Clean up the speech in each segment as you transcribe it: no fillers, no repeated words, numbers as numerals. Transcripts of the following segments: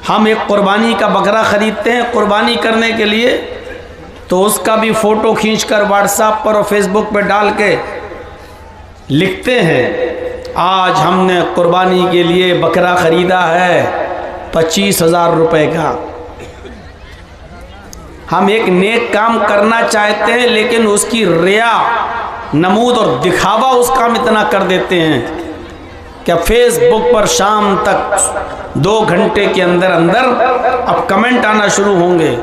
हम एक कुर्बानी का बकरा ख़रीदते हैं कुर्बानी करने के लिए, तो उसका भी फ़ोटो खींचकर व्हाट्सएप पर और फेसबुक पर डाल के लिखते हैं आज हमने कुर्बानी के लिए बकरा ख़रीदा है 25,000 रुपये का। हम एक नेक काम करना चाहते हैं लेकिन उसकी रिया, नमूद और दिखावा उसका हम इतना कर देते हैं क्या फेसबुक पर शाम तक 2 घंटे के अंदर अंदर अब कमेंट आना शुरू होंगे।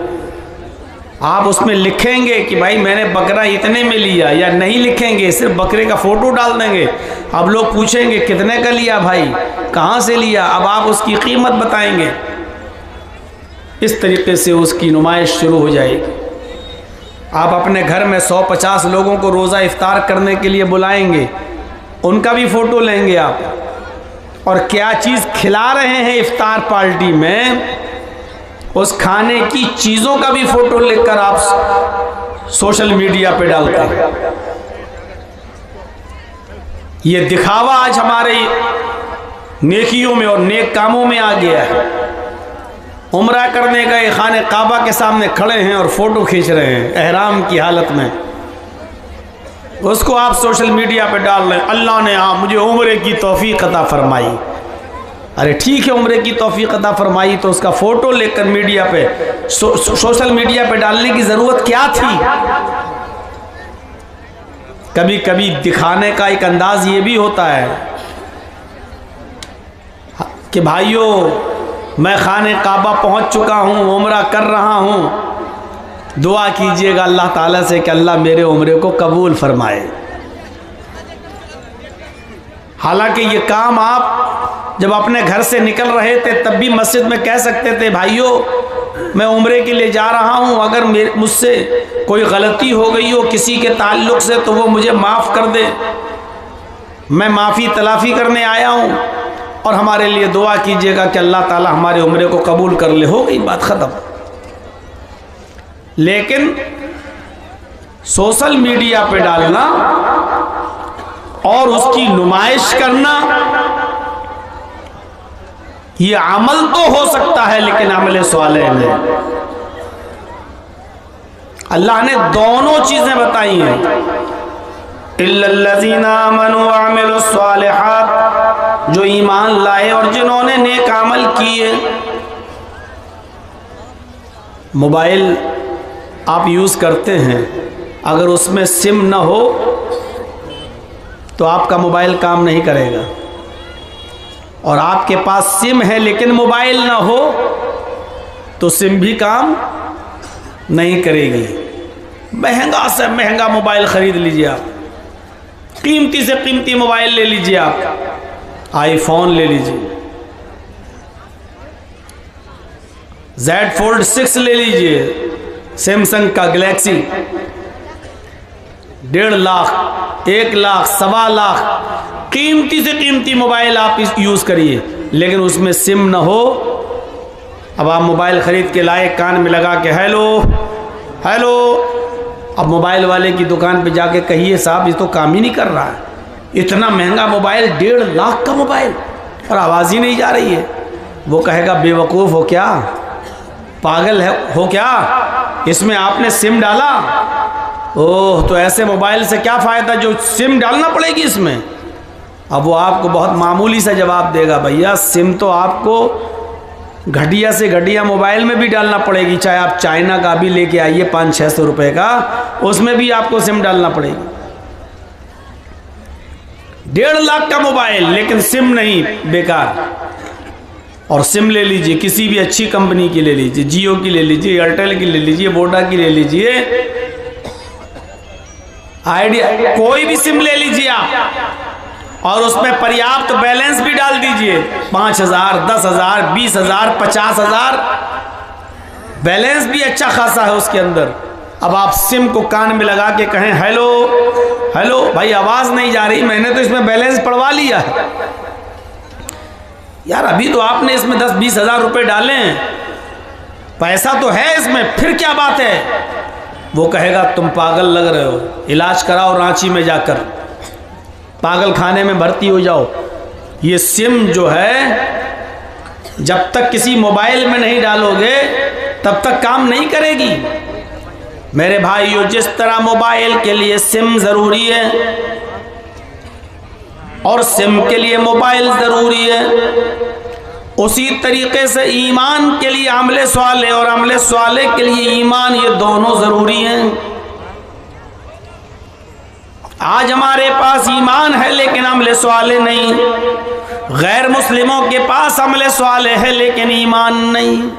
आप उसमें लिखेंगे कि भाई मैंने बकरा इतने में लिया, या नहीं लिखेंगे, सिर्फ बकरे का फ़ोटो डाल देंगे। अब लोग पूछेंगे कितने का लिया भाई, कहाँ से लिया, अब आप उसकी कीमत बताएंगे। इस तरीके से उसकी नुमाइश शुरू हो जाएगी। आप अपने घर में 150 लोगों को रोज़ा इफ्तार करने के लिए बुलाएंगे, उनका भी फ़ोटो लेंगे आप, और क्या चीज़ खिला रहे हैं इफ्तार पार्टी में, उस खाने की चीज़ों का भी फ़ोटो लेकर आप सोशल मीडिया पे डालते हैं। ये दिखावा आज हमारे नेकियों में और नेक कामों में आ गया है। उम्रा करने गए, खाने काबा के सामने खड़े हैं और फ़ोटो खींच रहे हैं एहराम की हालत में, उसको आप सोशल मीडिया पे डाल रहे हैं। अल्लाह ने मुझे उम्रे की तौफीक अता फरमाई। अरे ठीक है, उम्रे की तौफीक अता फरमाई तो उसका फ़ोटो लेकर मीडिया पे सोशल मीडिया पे डालने की ज़रूरत क्या थी। कभी कभी दिखाने का एक अंदाज ये भी होता है कि भाइयों मैं खाने काबा पहुंच चुका हूं, उम्रा कर रहा हूं, दुआ कीजिएगा अल्लाह ताला से कि अल्लाह मेरे उम्रे को कबूल फरमाए। हालांकि ये काम आप जब अपने घर से निकल रहे थे तब भी मस्जिद में कह सकते थे भाइयों मैं उम्रे के लिए जा रहा हूं, अगर मुझसे कोई गलती हो गई हो किसी के ताल्लुक से तो वो मुझे माफ़ कर दे, मैं माफ़ी तलाफ़ी करने आया हूं और हमारे लिए दुआ कीजिएगा कि अल्लाह ताला हमारे उम्रे को कबूल कर ले। हो गई बात ख़त्म। लेकिन सोशल मीडिया पे डालना और उसकी नुमाइश करना, ये अमल तो हो सकता है लेकिन अमल सालेह नहीं। अल्लाह ने दोनों चीजें बताई हैं, इल्लल्लज़ीना आमनू व अमिलुस सालिहात, जो ईमान लाए और जिन्होंने नेक अमल किए। मोबाइल आप यूज़ करते हैं, अगर उसमें सिम ना हो तो आपका मोबाइल काम नहीं करेगा, और आपके पास सिम है लेकिन मोबाइल ना हो तो सिम भी काम नहीं करेगी। महंगा से महंगा मोबाइल ख़रीद लीजिए आप, कीमती से कीमती मोबाइल ले लीजिए आप, आईफोन ले लीजिए, Z Fold 6 ले लीजिए, सैमसंग का गैलेक्सी, 1.5 लाख, 1 लाख, 1.25 लाख कीमती से कीमती मोबाइल आप यूज़ करिए, लेकिन उसमें सिम ना हो। अब आप मोबाइल ख़रीद के लाए, कान में लगा के हेलो हेलो, अब मोबाइल वाले की दुकान पे जाके कहिए साहब ये तो काम ही नहीं कर रहा है, इतना महंगा मोबाइल, 1.5 लाख का मोबाइल और आवाज़ ही नहीं जा रही है। वो कहेगा बेवकूफ़ हो क्या, पागल है हो क्या, इसमें आपने सिम डाला, ओह तो ऐसे मोबाइल से क्या फ़ायदा जो सिम डालना पड़ेगी इसमें। अब वो आपको बहुत मामूली सा जवाब देगा, भैया सिम तो आपको घटिया से घटिया मोबाइल में भी डालना पड़ेगी, चाहे आप चाइना का भी लेके आइए 500-600 रुपये का, उसमें भी आपको सिम डालना पड़ेगी। 1.5 लाख का मोबाइल लेकिन सिम नहीं, बेकार। और सिम ले लीजिए, किसी भी अच्छी कंपनी की ले लीजिए, जियो की ले लीजिए, एयरटेल की ले लीजिए, वोडा की ले लीजिए, आइडिया, कोई भी सिम ले लीजिए आप, और उसमें पर्याप्त बैलेंस भी डाल दीजिए, 5,000, 10,000, 20,000, 50,000 बैलेंस भी अच्छा खासा है उसके अंदर। अब आप सिम को कान में लगा के कहें हेलो हेलो, भाई आवाज़ नहीं जा रही, मैंने तो इसमें बैलेंस पड़वा लिया है यार, अभी तो आपने इसमें 10-20 हज़ार रुपये डाले हैं, पैसा तो है इसमें, फिर क्या बात है। वो कहेगा तुम पागल लग रहे हो, इलाज कराओ रांची में जाकर, पागल खाने में भर्ती हो जाओ। ये सिम जो है जब तक किसी मोबाइल में नहीं डालोगे तब तक काम नहीं करेगी। मेरे भाइयों, जिस तरह मोबाइल के लिए सिम ज़रूरी है और सिम के लिए मोबाइल ज़रूरी है, उसी तरीके से ईमान के लिए अमले स्वाले और अमले स्वाले के लिए ईमान, ये दोनों ज़रूरी हैं। आज हमारे पास ईमान है लेकिन अमले स्वाले नहीं, गैर मुस्लिमों के पास अमले स्वाले है लेकिन ईमान नहीं,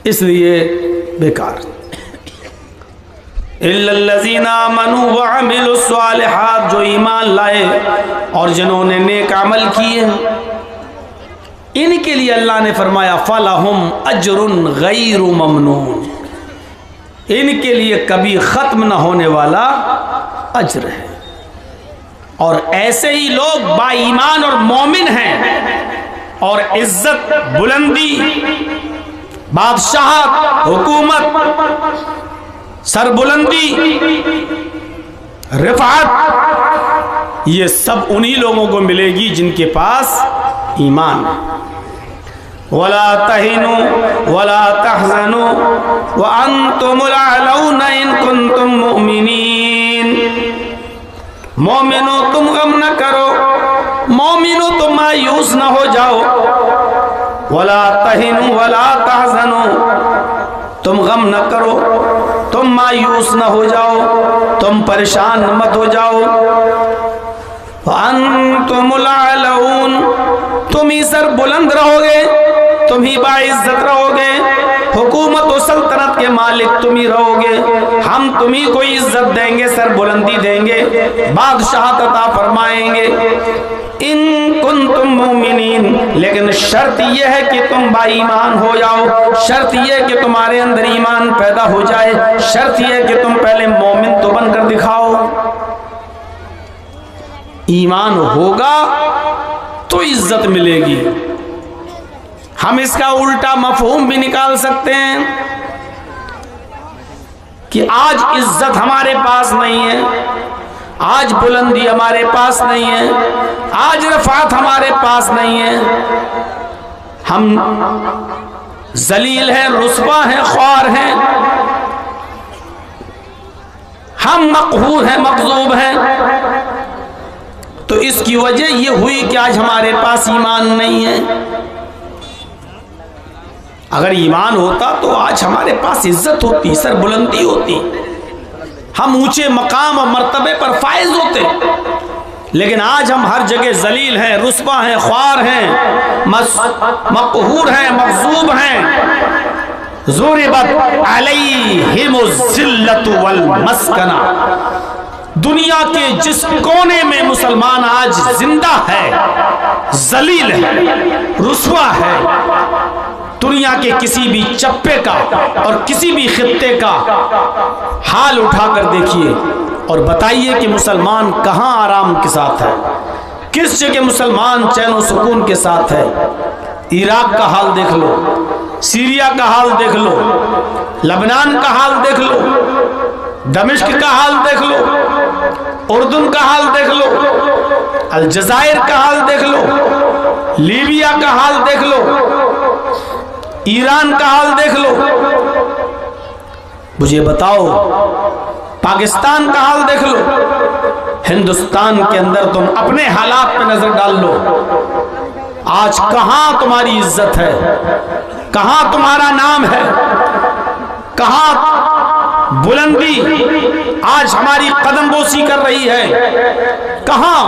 इसलिए बेकार। इल्लल्लज़ीना आमनू व अमिलुस सालिहात, जो ईमान लाए और जिन्होंने नेक अमल किए, इनके लिए अल्लाह ने फरमाया फलहुम अजरुन गैरु ममनून, इनके लिए कभी ख़त्म न होने वाला अज्र है। और ऐसे ही लोग बाईमान और मोमिन हैं और इज्जत, बुलंदी, बादशाहत, हुकूमत, सरबुलंदी, रिफात, ये सब उन्हीं लोगों को मिलेगी जिनके पास ईमान। वला तहिनु वला तहज़नु व अंतुमुल अअलौना इन कुंतुम मुमिनीन, मोमिनो तुम गम न करो, मोमिनो तुम मायूस न हो जाओ। वला तहिनु वला तहज़नु, तुम गम न करो, तुम मायूस न हो जाओ, तुम परेशान मत हो जाओ। अंतुमुल अअलौन, तुम ही सर बुलंद रहोगे, तुम ही बाइज्जत रहोगे, हुकूमत और सल्तनत के मालिक तुम ही रहोगे, हम तुम ही को इज्जत देंगे, सर बुलंदी देंगे, बादशाहत अता फरमाएंगे। इन कुंतुम मुमिनीन, लेकिन शर्त यह है कि तुम बाईमान हो जाओ, शर्त यह है कि तुम्हारे अंदर ईमान पैदा हो जाए, शर्त यह है कि तुम पहले मोमिन तो बनकर दिखाओ। ईमान होगा तो इज्जत मिलेगी। हम इसका उल्टा मफहूम भी निकाल सकते हैं कि आज इज्जत हमारे पास नहीं है, आज बुलंदी हमारे पास नहीं है, आज रफ़ात हमारे पास नहीं है, हम जलील हैं, रुस्वा हैं, ख्वार हैं, हम मक़हूर हैं, मक़ज़ूब हैं। तो इसकी वजह यह हुई कि आज हमारे पास ईमान नहीं है। अगर ईमान होता तो आज हमारे पास इज्जत होती, सर बुलंदी होती, हम ऊंचे मकाम और मर्तबे पर फायज होते। लेकिन आज हम हर जगह जलील हैं, रुस्वा हैं, ख्वार हैं, मक़हूर हैं, मग़ज़ूब हैं। ज़ुरिबत अलैहिमुज़्ज़िल्लतु वल मस्कना, दुनिया के जिस कोने में मुसलमान आज जिंदा है, जलील है, रुस्वा है, दुनिया के किसी भी चप्पे का और किसी भी खित्ते का हाल उठाकर देखिए और बताइए कि मुसलमान कहाँ आराम के साथ है, किस जगह मुसलमान चैन और सुकून के साथ है। इराक का हाल देख लो, सीरिया का हाल देख लो, लबनान का हाल देख लो, दमिश्क का हाल देख लो, उर्दून का हाल देख लो, अलजायर का हाल देख लो, लीबिया का हाल देख लो, ईरान का हाल देख लो। मुझे बताओ पाकिस्तान का हाल देख लो, हिंदुस्तान के अंदर तुम अपने हालात पे नजर डाल लो। आज कहां तुम्हारी इज्जत है, कहां तुम्हारा नाम है, कहां बुलंदी आज हमारी कदमबोसी कर रही है, कहां।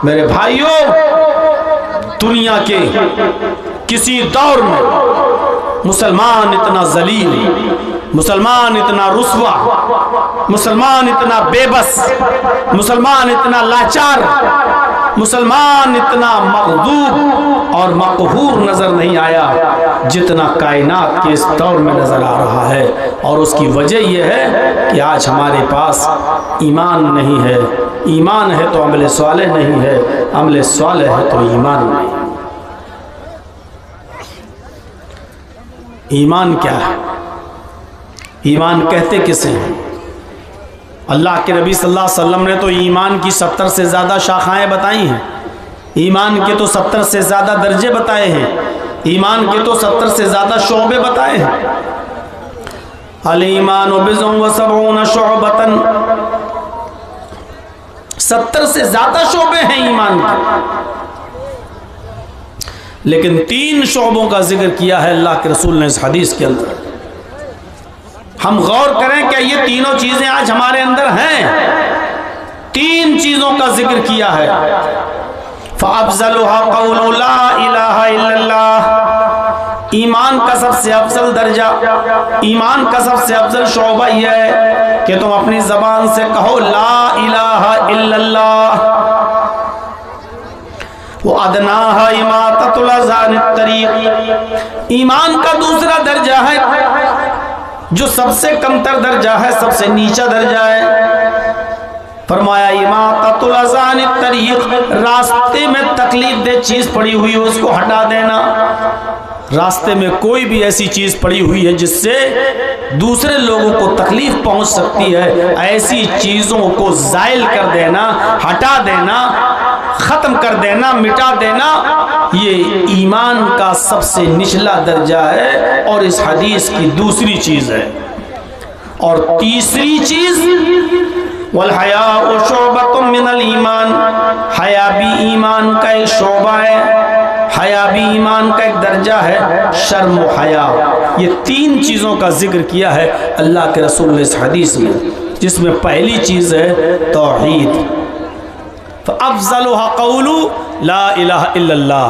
मेरे भाइयों, दुनिया के किसी दौर में मुसलमान इतना जलील, मुसलमान इतना रुस्वा, मुसलमान इतना बेबस, मुसलमान इतना लाचार, मुसलमान इतना मग़लूब और मक़हूर नजर नहीं आया जितना कायनात के इस दौर में नजर आ रहा है। और उसकी वजह यह है कि आज हमारे पास ईमान नहीं है। ईमान है तो अमल सालेह नहीं है, अमल सालेह है तो ईमान नहीं। ईमान क्या है? ईमान कहते किसे हैं? अल्लाह के नबी सल्लल्लाहु अलैहि वसल्लम ने तो ईमान की 70 से ज़्यादा शाखाएं बताई हैं। ईमान के तो 70 से ज़्यादा दर्जे बताए हैं, ईमान के तो 70 से ज़्यादा शोबे बताए हैं। अल ईमान बिज़ुन व सबऊन शुअबतन, 70 से ज़्यादा शोबे हैं ईमान के, लेकिन 3 शोबों का जिक्र किया है अल्लाह के रसूल ने इस हदीस के अंदर। हम गौर करें क्या ये तीनों चीज़ें आज हमारे अंदर हैं? 3 चीज़ों का जिक्र किया है। फ़अफ़ज़लुहा क़ौलु ला इलाहा इल्लल्लाह, ईमान का सबसे अफजल दर्जा, ईमान का सबसे अफजल शोबा यह है कि तुम अपनी ज़बान से कहो ला इलाहा इल्लल्लाह। वो अदनाहा इमाततुल अज़ा अनित तरीक़, ईमान का दूसरा दर्जा है जो सबसे कमतर दर्जा है, सबसे नीचा दर्जा है। फरमाया इमाततुल अज़ा अनित तरीक़, रास्ते में तकलीफ दे चीज पड़ी हुई है उसको हटा देना। रास्ते में कोई भी ऐसी चीज पड़ी हुई है जिससे दूसरे लोगों को तकलीफ पहुंच सकती है, ऐसी चीजों को ज़ाइल कर देना, हटा देना, खत्म कर देना, मिटा देना, ये ईमान का सबसे निचला दर्जा है और इस हदीस की दूसरी चीज है। और तीसरी चीज वल हयाउ शुअबतुम मिनल ईमान, हया भी ईमान का एक शोबा है, हया भी ईमान का एक दर्जा है, शर्म व हया। ये 3 चीज़ों का जिक्र किया है अल्लाह के रसूल ने इस हदीस में, जिसमें पहली चीज़ है तौहीद। फ़अफ़ज़लुहा क़ौलु ला इलाहा इल्लल्लाह,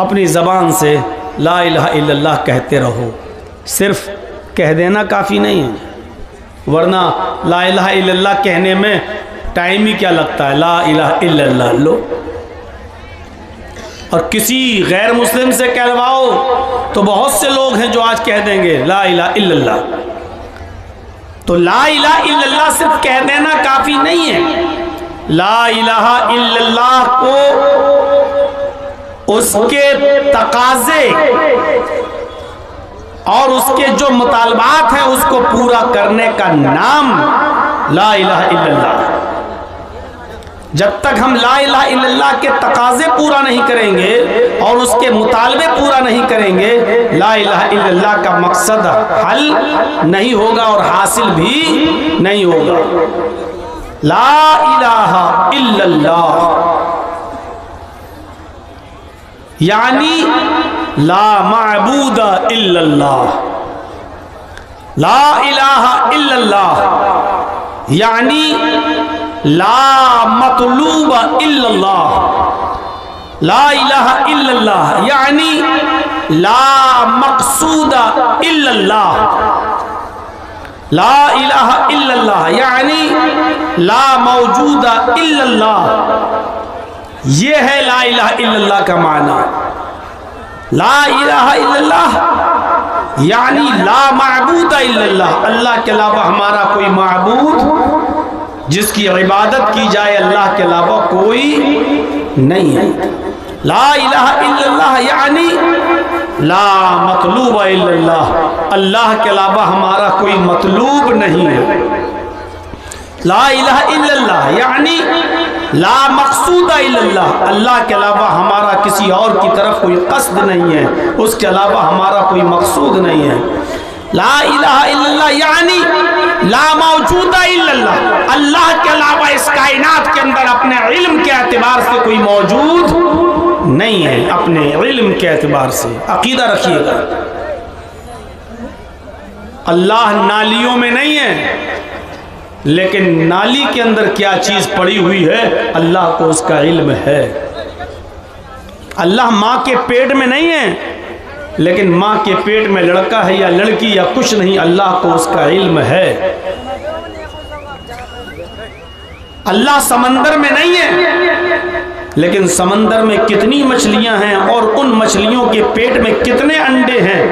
अपनी ज़बान से ला इलाहा इल्लल्लाह कहते रहो। सिर्फ कह देना काफ़ी नहीं है, वरना ला इलाहा इल्लल्लाह कहने में टाइम ही क्या लगता है, ला इलाहा इल्लल्लाह लो। और किसी गैर मुस्लिम से कहलवाओ तो बहुत से लोग हैं जो आज कह देंगे ला इलाहा इल्लल्लाह। तो ला इलाहा इल्लल्लाह सिर्फ कह देना काफ़ी नहीं है। ला इलाहा इल्लल्लाह को उसके तकाजे और उसके जो मुतालबात हैं उसको पूरा करने का नाम ला इलाहा इल्लल्लाह। जब तक हम ला इलाहा इल्लल्लाह के तकाजे पूरा नहीं करेंगे और उसके मुतालबे पूरा नहीं करेंगे, ला इलाहा इल्लल्लाह का मकसद हल नहीं होगा और हासिल भी नहीं होगा। ला इलाहा इल्लल्लाह यानी ला माबूदा इल्लल्लाह, ला इलाहा इल्लल्लाह यानी ला मतलूबा इल्लल्लाह, ला इलाहा इल्लल्लाह यानी ला मक़सूदा इल्लल्लाह, ला इलाहा इल्लल्लाह यानी ला मौजूदा इल्लल्लाह। ये है ला इलाहा इल्लल्लाह का माना। ला इलाहा इल्लल्लाह यानी ला माबूदा इल्लल्लाह, अल्लाह के अलावा हमारा कोई माबूद जिसकी इबादत की जाए अल्लाह के अलावा कोई नहीं है। ला इलाहा इल्लल्लाह यानी ला मतलूबा इल्लल्लाह, अल्लाह के अलावा हमारा कोई मतलूब नहीं है। ला इलाहा इल्लल्लाह यानी ला मक़सूदा इल्लल्लाह, अल्लाह के अलावा हमारा किसी और की तरफ कोई कस्द नहीं है, उसके अलावा हमारा कोई मकसूद नहीं है। ला इलाहा इल्लल्लाह यानी ला मौजूदा इल्लल्लाह, अल्लाह के अलावा इस कायनात के अंदर अपने इल्म के एतबार से कोई मौजूद नहीं है। अपने इल्म के एतबार से अकीदा रखिएगा, अल्लाह नालियों में नहीं है, लेकिन नाली के अंदर क्या चीज पड़ी हुई है अल्लाह को उसका इल्म है। अल्लाह माँ के पेट में नहीं है, लेकिन माँ के पेट में लड़का है या लड़की या कुछ नहीं, अल्लाह को उसका इल्म है। अल्लाह समंदर में नहीं है, लेकिन समंदर में कितनी मछलियां हैं और उन मछलियों के पेट में कितने अंडे हैं,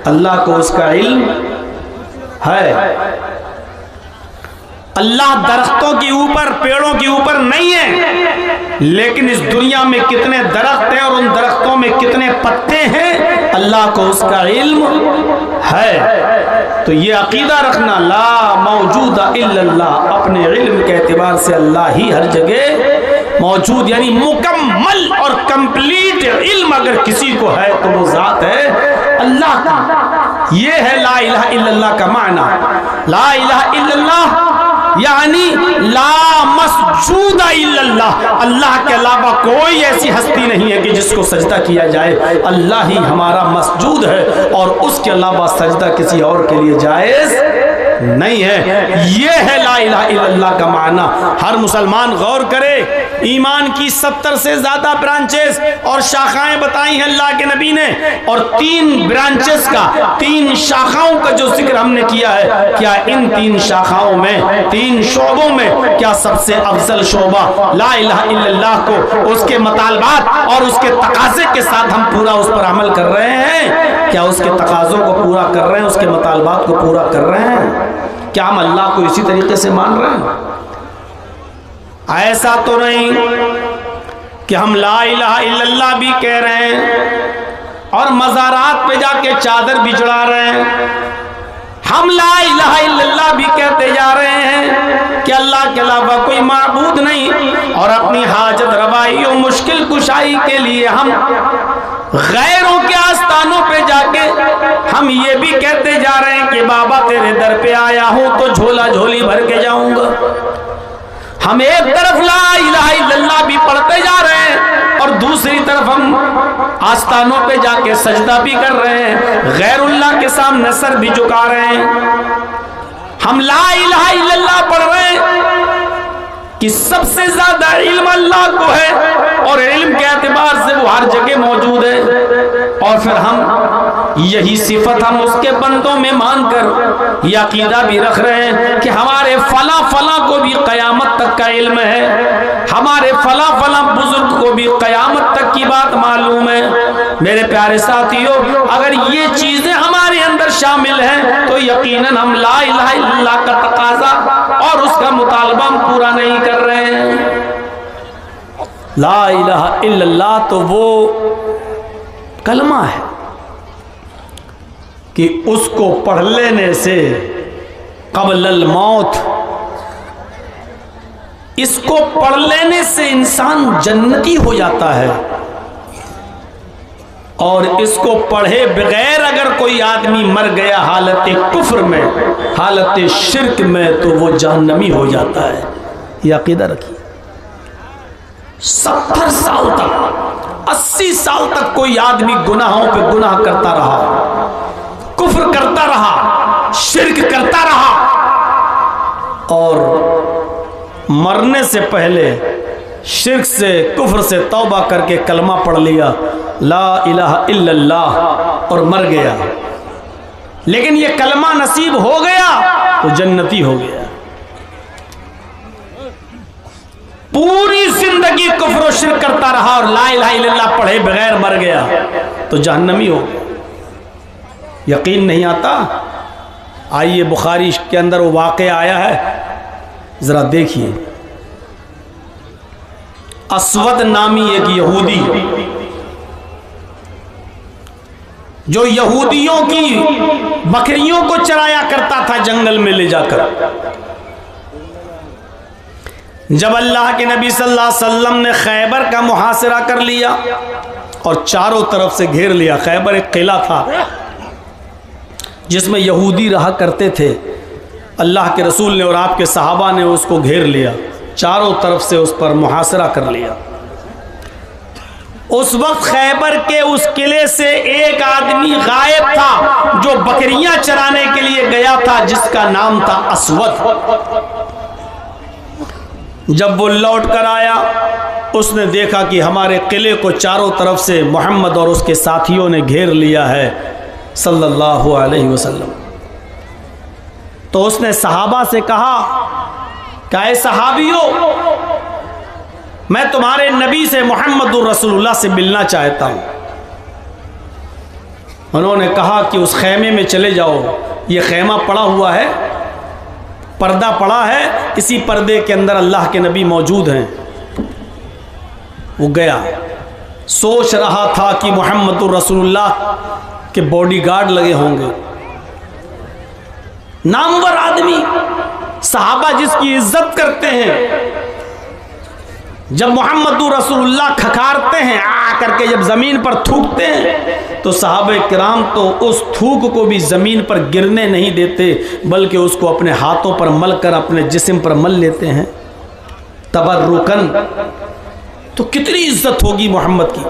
अल्लाह को उसका इल्म है। अल्लाह दरख्तों के ऊपर, पेड़ों के ऊपर नहीं है, लेकिन इस दुनिया में कितने दरख्त हैं और उन दरख्तों में कितने पत्ते हैं, अल्लाह को उसका इल्म है। तो ये अकीदा रखना ला मौजूदा इल्लल्लाह, अपने इल्म के एतबार से अल्लाह ही हर जगह मौजूद, यानी मुकम्मल और कंप्लीट इल्म अगर किसी को है तो वो जात है अल्लाह का। ये है ला इलाहा इल्लल्लाह का माना। ला इलाहा इल्लल्लाह यानी ला मसजूदा इल्लल्लाह, अल्लाह के अलावा कोई ऐसी हस्ती नहीं है कि जिसको सजदा किया जाए, अल्लाह ही हमारा मसजूद है और उसके अलावा सजदा किसी और के लिए जायज नहीं है। ये है ला इलाहा इल्लल्लाह का माना। हर मुसलमान गौर करे, ईमान की 70 से ज्यादा ब्रांचेस और शाखाएं बताई हैं अल्लाह के नबी ने, और 3 ब्रांचेस का, 3 शाखाओं का जो जिक्र हमने किया है, क्या इन 3 शाखाओं में, 3 शोबों में, क्या सबसे अफजल शोबा ला इलाहा इल्लल्लाह को उसके मुतालबात और उसके तकाजे के साथ हम पूरा उस पर अमल कर रहे हैं? क्या उसके तकाजों को पूरा कर रहे हैं, उसके मुतालबात को पूरा कर रहे हैं? क्या हम अल्लाह को इसी तरीके से मान रहे हैं? ऐसा तो नहीं कि हम ला इलाहा इल्लल्लाह भी कह रहे हैं और मज़ारात पे जाके चादर भी चढ़ा रहे हैं। हम ला इलाहा इल्लल्लाह भी कहते जा रहे हैं कि अल्लाह के अलावा कोई माबूद नहीं, और अपनी हाजत रवाई और मुश्किल कुशाई के लिए हम गैरों के आस्थानों पे जाके हम ये भी कहते जा रहे हैं कि बाबा तेरे दर पे आया हूं तो झोला झोली भर के जाऊंगा। हम एक तरफ ला इलाहा इल्लल्लाह भी पढ़ते जा रहे हैं और दूसरी तरफ हम आस्थानों पे जाके सजदा भी कर रहे हैं, गैरुल्लाह के सामने सर भी झुका रहे हैं। हम ला इलाहा इल्लल्लाह पढ़ रहे हैं कि सबसे ज्यादा इल्म अल्लाह को है और इल्म के एतबार से वो हर जगह मौजूद है, और फिर हम यही सिफत हम उसके बंदों में मानकर यह अकीदा भी रख रहे हैं कि हमारे फला फला को भी कयामत तक का इल्म है, हमारे फला फला बुजुर्ग को भी कयामत तक की बात मालूम है। मेरे प्यारे साथियों, अगर ये चीजें हमारे अंदर शामिल हैं तो यकीनन हम ला इलाहा इल्लल्लाह का तकाजा और उसका मुतालबा हम पूरा नहीं कर रहे हैं। ला इलाहा इल्लल्लाह तो वो कलमा है कि उसको पढ़ लेने से क़ब्ल मौत, इसको पढ़ लेने से इंसान जन्नती हो जाता है, और इसको पढ़े बगैर अगर कोई आदमी मर गया हालत कुफ्र में, हालत शिर्क में, तो वो जहन्नमी हो जाता है। ये अकीदा रखिए। 70 साल तक, 80 साल तक कोई आदमी गुनाहों पे गुनाह करता रहा, कुफ्र करता रहा, शिर्क करता रहा, और मरने से पहले शिर्क से, कुफ्र से तौबा करके कलमा पढ़ लिया ला इलाहा इल्लल्लाह और मर गया, लेकिन ये कलमा नसीब हो गया तो जन्नती हो गया। पूरी जिंदगी कुफ्र और शिर्क करता रहा और ला इलाहा इल्लल्लाह पढ़े बगैर मर गया तो जहन्नमी हो गया। यकीन नहीं आता? आइए बुखारी के अंदर वो वाक़या आया है, जरा देखिए। अस्वद नामी एक यहूदी, जो यहूदियों की बकरियों को चराया करता था जंगल में ले जाकर, जब अल्लाह के नबी सल्लल्लाहु अलैहि वसल्लम ने खैबर का मुहासिरा कर लिया और चारों तरफ से घेर लिया, खैबर एक किला था जिसमें यहूदी रहा करते थे, अल्लाह के रसूल ने और आपके सहाबा ने उसको घेर लिया, चारों तरफ से उस पर मुहासरा कर लिया। उस वक्त खैबर के उस किले से एक आदमी गायब था जो बकरियां चराने के लिए गया था, जिसका नाम था अस्वद। जब वो लौट कर आया, उसने देखा कि हमारे किले को चारों तरफ से मोहम्मद और उसके साथियों ने घेर लिया है सल्लल्लाहु अलैहि वसल्लम। तो उसने सहाबा से कहा कि ऐ सहाबियों, मैं तुम्हारे नबी से मोहम्मदुर रसूलुल्लाह से मिलना चाहता हूं। उन्होंने कहा कि उस खेमे में चले जाओ, ये खेमा पड़ा हुआ है, पर्दा पड़ा है, इसी पर्दे के अंदर अल्लाह के नबी मौजूद हैं। वो गया, सोच रहा था कि मोहम्मदुर रसूलुल्लाह के बॉडीगार्ड लगे होंगे, नामवर आदमी, सहाबा जिसकी इज्जत करते हैं, जब मोहम्मदुर रसूलुल्लाह खखारते हैं आ करके, जब ज़मीन पर थूकते हैं, तो सहाबे किराम तो उस थूक को भी ज़मीन पर गिरने नहीं देते, बल्कि उसको अपने हाथों पर मल कर अपने जिस्म पर मल लेते हैं तबर्रुकन। तो कितनी इज्जत होगी मोहम्मद की।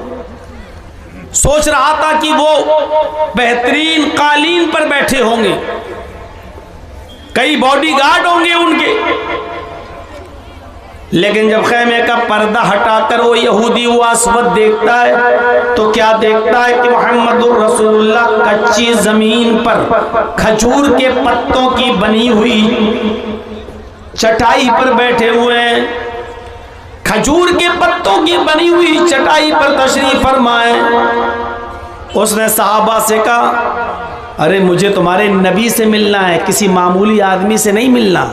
सोच रहा था कि वो बेहतरीन कालीन पर बैठे होंगे, कई बॉडीगार्ड होंगे उनके, लेकिन जब खैमे का पर्दा हटाकर वो यहूदी वो अस्वद देखता है तो क्या देखता है कि मोहम्मदुर रसूलुल्लाह कच्ची जमीन पर खजूर के पत्तों की बनी हुई चटाई पर बैठे हुए हैं। खजूर के पत्तों की बनी हुई चटाई पर तशरीफ फरमाए। उसने सहाबा से कहा, अरे मुझे तुम्हारे नबी से मिलना है, किसी मामूली आदमी से नहीं मिलना।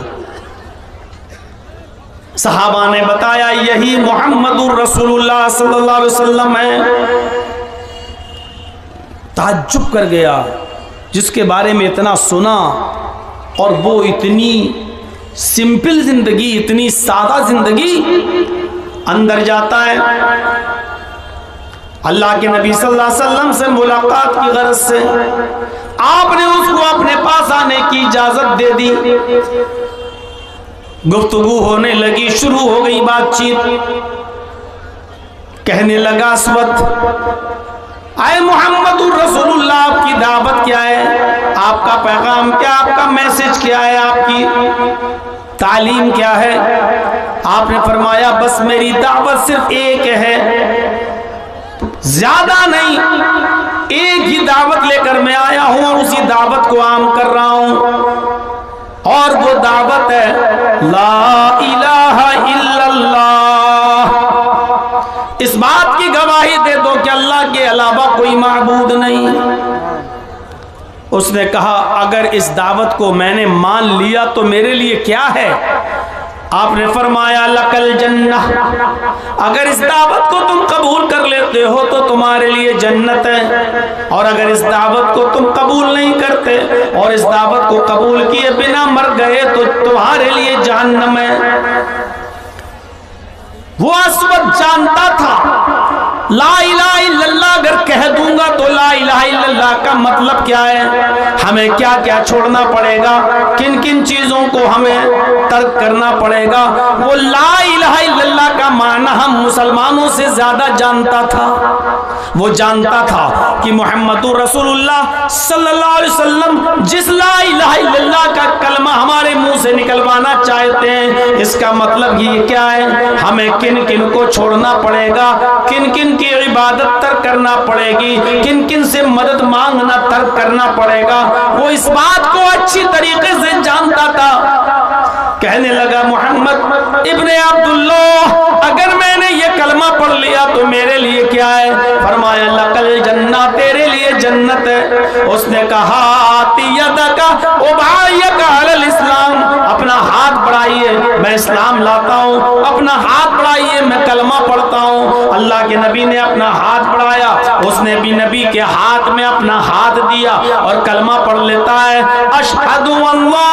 सहाबा ने बताया, यही मोहम्मदुर रसूलुल्लाह सल्लल्लाहु अलैहि वसल्लम है। ताज्जुब कर गया, जिसके बारे में इतना सुना और वो इतनी सिंपल जिंदगी, इतनी सादा जिंदगी। अंदर जाता है, अल्लाह के नबी सल्लल्लाहु अलैहि वसल्लम से मुलाकात की गरज से आपने उसको अपने पास आने की इजाजत दे दी। गुफ्तगू होने लगी, शुरू हो गई बातचीत। कहने लगा, अस्वद, आए मोहम्मदुर रसूलुल्लाह, आपकी दावत क्या है, आपका पैगाम क्या, आपका मैसेज क्या है, आपकी तालीम क्या है। आपने फरमाया, बस मेरी दावत सिर्फ एक है, ज्यादा नहीं, एक ही दावत लेकर मैं आया हूं और उसी दावत को आम कर रहा हूं, और वो दावत है ला इलाहा इल्लल्लाह। इस बात की गवाही दे दो कि अल्लाह के अलावा कोई माबूद नहीं। उसने कहा, अगर इस दावत को मैंने मान लिया तो मेरे लिए क्या है। आपने फरमाया, लकल जन्नह, अगर इस दावत को तुम कबूल कर लेते हो तो तुम्हारे लिए जन्नत है, और अगर इस दावत को तुम कबूल नहीं करते और इस दावत को कबूल किए बिना मर गए तो तुम्हारे लिए जहन्नम है। वो अस्वद जानता था ला इलाहा इल्लल्लाह अगर कह दूंगा तो ला इलाहा इल्लल्लाह का मतलब क्या है, हमें क्या क्या छोड़ना पड़ेगा, किन किन चीजों को हमें तर्क करना पड़ेगा। वो ला इलाहा इल्लल्लाह का माना हम मुसलमानों से ज्यादा जानता था। वो जानता था कि मोहम्मदुर रसूलुल्लाह सल्लल्लाहु अलैहि वसल्लम जिस ला इलाहा इल्लल्लाह का कलमा हमारे मुंह से निकलवाना चाहते हैं, इसका मतलब ये क्या है, हमें किन किन को छोड़ना पड़ेगा, किन किन की इबादत तर्क करना पड़ेगी, किन किन से मदद मांगना तर्क करना पड़ेगा। वो इस बात को अच्छी तरीके से जानता था। कहने लगा, मोहम्मद इब्ने अब्दुल्लाह, अगर मैंने ये कलमा पढ़ लिया तो मेरे लिए क्या है। फरमाया, लकल जन्नत, तेरे लिए जन्नत है। उसने कहा, इस्लाम, अपना हाथ बढ़ाइए, मैं इस्लाम लाता हूँ, अपना हाथ बढ़ाइए, मैं कलमा पढ़ता हूँ। अल्लाह के नबी ने अपना हाथ बढ़ाया, उसने भी नबी के हाथ में अपना हाथ दिया और कलमा पढ़ लेता है, अशहदु अल्ला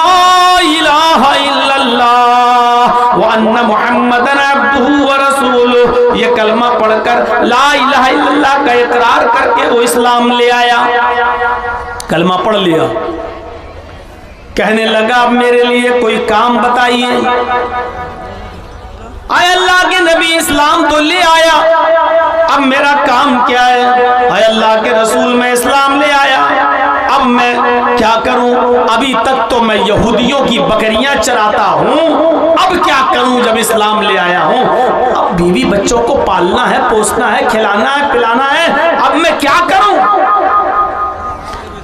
इलाहा इल्लल्लाह व अन्ना मुहम्मदन अब्दुहु व रसूलुहु। ये कलमा पढ़कर ला इलाहा इल्लल्लाह का इकरार करके वो इस्लाम ले आया, कलमा पढ़ लिया। कहने लगा, अब मेरे लिए कोई काम बताइए। आए अल्लाह के नबी, इस्लाम तो ले आया, अब मेरा काम क्या है। आए अल्लाह के रसूल, मैं इस्लाम ले आया, अब मैं क्या करूं। अभी तक तो मैं यहूदियों की बकरियां चराता हूं, अब क्या करूं जब इस्लाम ले आया हूं। अब बीवी बच्चों को पालना है, पोसना है, खिलाना है, पिलाना है, अब मैं क्या करूं।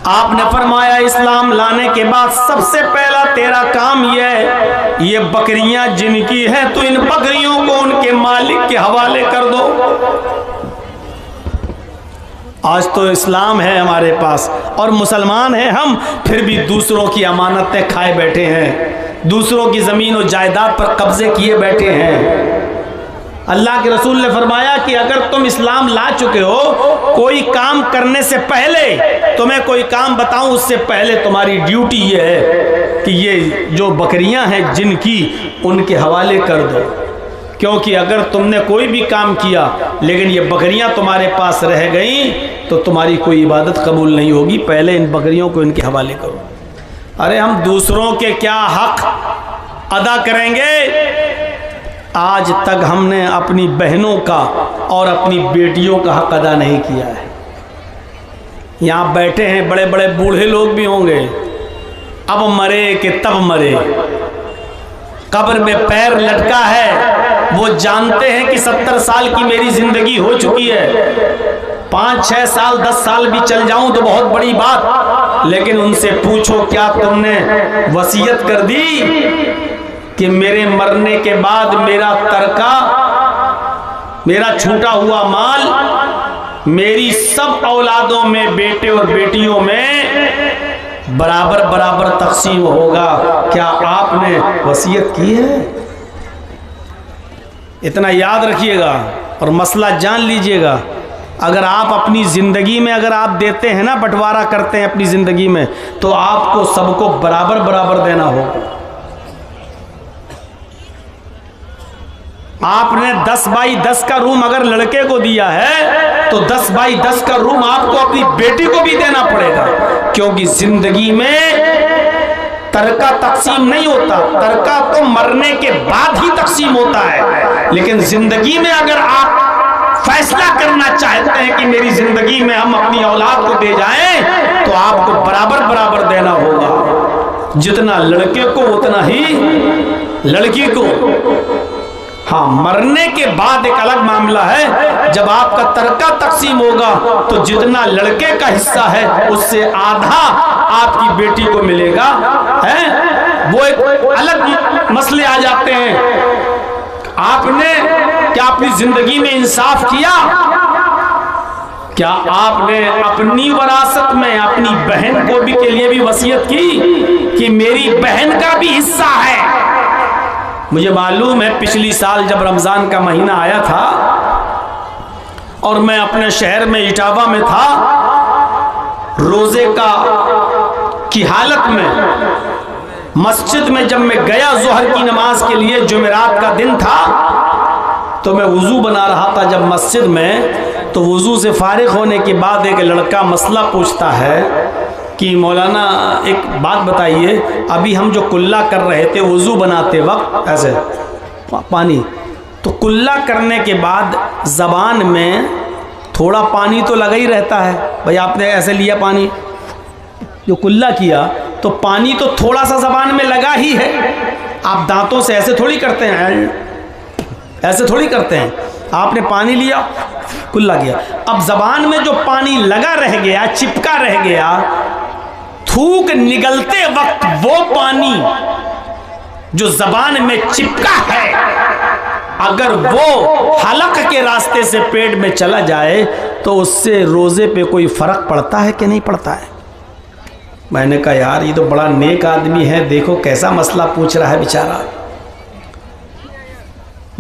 आपने फरमाया, इस्लाम लाने के बाद सबसे पहला तेरा काम यह है, ये बकरियां जिनकी हैं तो इन बकरियों को उनके मालिक के हवाले कर दो। आज तो इस्लाम है हमारे पास और मुसलमान हैं हम, फिर भी दूसरों की अमानतें खाए बैठे हैं, दूसरों की ज़मीन और जायदाद पर कब्जे किए बैठे हैं। अल्लाह के रसूल ने फरमाया कि अगर तुम इस्लाम ला चुके हो, कोई काम करने से पहले तुम्हें कोई काम बताऊं, उससे पहले तुम्हारी ड्यूटी ये है कि ये जो बकरियां हैं जिनकी, उनके हवाले कर दो। क्योंकि अगर तुमने कोई भी काम किया लेकिन ये बकरियां तुम्हारे पास रह गईं तो तुम्हारी कोई इबादत कबूल नहीं होगी, पहले इन बकरियों को इनके हवाले करो। अरे हम दूसरों के क्या हक अदा करेंगे? आज तक हमने अपनी बहनों का और अपनी बेटियों का हक अदा नहीं किया है। यहाँ बैठे हैं बड़े बड़े बूढ़े लोग भी होंगे, अब मरे कि तब मरे, कब्र में पैर लटका है, वो जानते हैं कि 70 साल की मेरी जिंदगी हो चुकी है, 5-6 साल 10 साल भी चल जाऊं तो बहुत बड़ी बात, लेकिन उनसे पूछो क्या तुमने वसीयत कर दी कि मेरे मरने के बाद मेरा तरका, मेरा छूटा हुआ माल मेरी सब औलादों में, बेटे और बेटियों में बराबर बराबर तकसीम होगा? क्या आपने वसीयत की है? इतना याद रखिएगा और मसला जान लीजिएगा। अगर आप अपनी ज़िंदगी में अगर आप देते हैं ना, बंटवारा करते हैं अपनी ज़िंदगी में, तो आपको सबको बराबर बराबर देना होगा। आपने 10 बाई 10 का रूम अगर लड़के को दिया है तो 10 बाई 10 का रूम आपको अपनी बेटी को भी देना पड़ेगा, क्योंकि जिंदगी में तरका तकसीम नहीं होता, तरका तो मरने के बाद ही तकसीम होता है। लेकिन जिंदगी में अगर आप फैसला करना चाहते हैं कि मेरी जिंदगी में हम अपनी औलाद को दे जाएं, तो आपको बराबर बराबर देना होगा, जितना लड़के को उतना ही लड़की को। हाँ, मरने के बाद एक अलग मामला है, जब आपका तरका तकसीम होगा तो जितना लड़के का हिस्सा है उससे आधा आपकी बेटी को मिलेगा, है वो एक अलग मसले आ जाते हैं। आपने क्या अपनी जिंदगी में इंसाफ किया? क्या आपने अपनी वरासत में अपनी बहन को भी के लिए भी वसीयत की कि मेरी बहन का भी हिस्सा है? मुझे मालूम है पिछली साल जब रमज़ान का महीना आया था और मैं अपने शहर में इटावा में था, रोज़े की हालत में मस्जिद में जब मैं गया ज़ोहर की नमाज के लिए, जुमेरात का दिन था, तो मैं वज़ू बना रहा था जब मस्जिद में, तो वज़ू से फारिग होने के बाद एक लड़का मसला पूछता है कि मौलाना एक बात बताइए, अभी हम जो कुल्ला कर रहे थे वज़ू बनाते वक्त ऐसे पानी, तो कुल्ला करने के बाद ज़बान में थोड़ा पानी तो लगा ही रहता है। भाई आपने ऐसे लिया पानी, जो कुल्ला किया तो पानी तो थोड़ा सा ज़बान में लगा ही है। आप दांतों से ऐसे थोड़ी करते हैं, ऐसे थोड़ी करते हैं। आपने पानी लिया, कुल्ला किया, अब ज़बान में जो पानी लगा रह गया, चिपका रह गया, थूक निगलते वक्त वो पानी जो ज़बान में चिपका है, अगर वो हलक के रास्ते से पेट में चला जाए तो उससे रोज़े पे कोई फ़र्क पड़ता है कि नहीं पड़ता है? मैंने कहा यार ये तो बड़ा नेक आदमी है, देखो कैसा मसला पूछ रहा है बेचारा।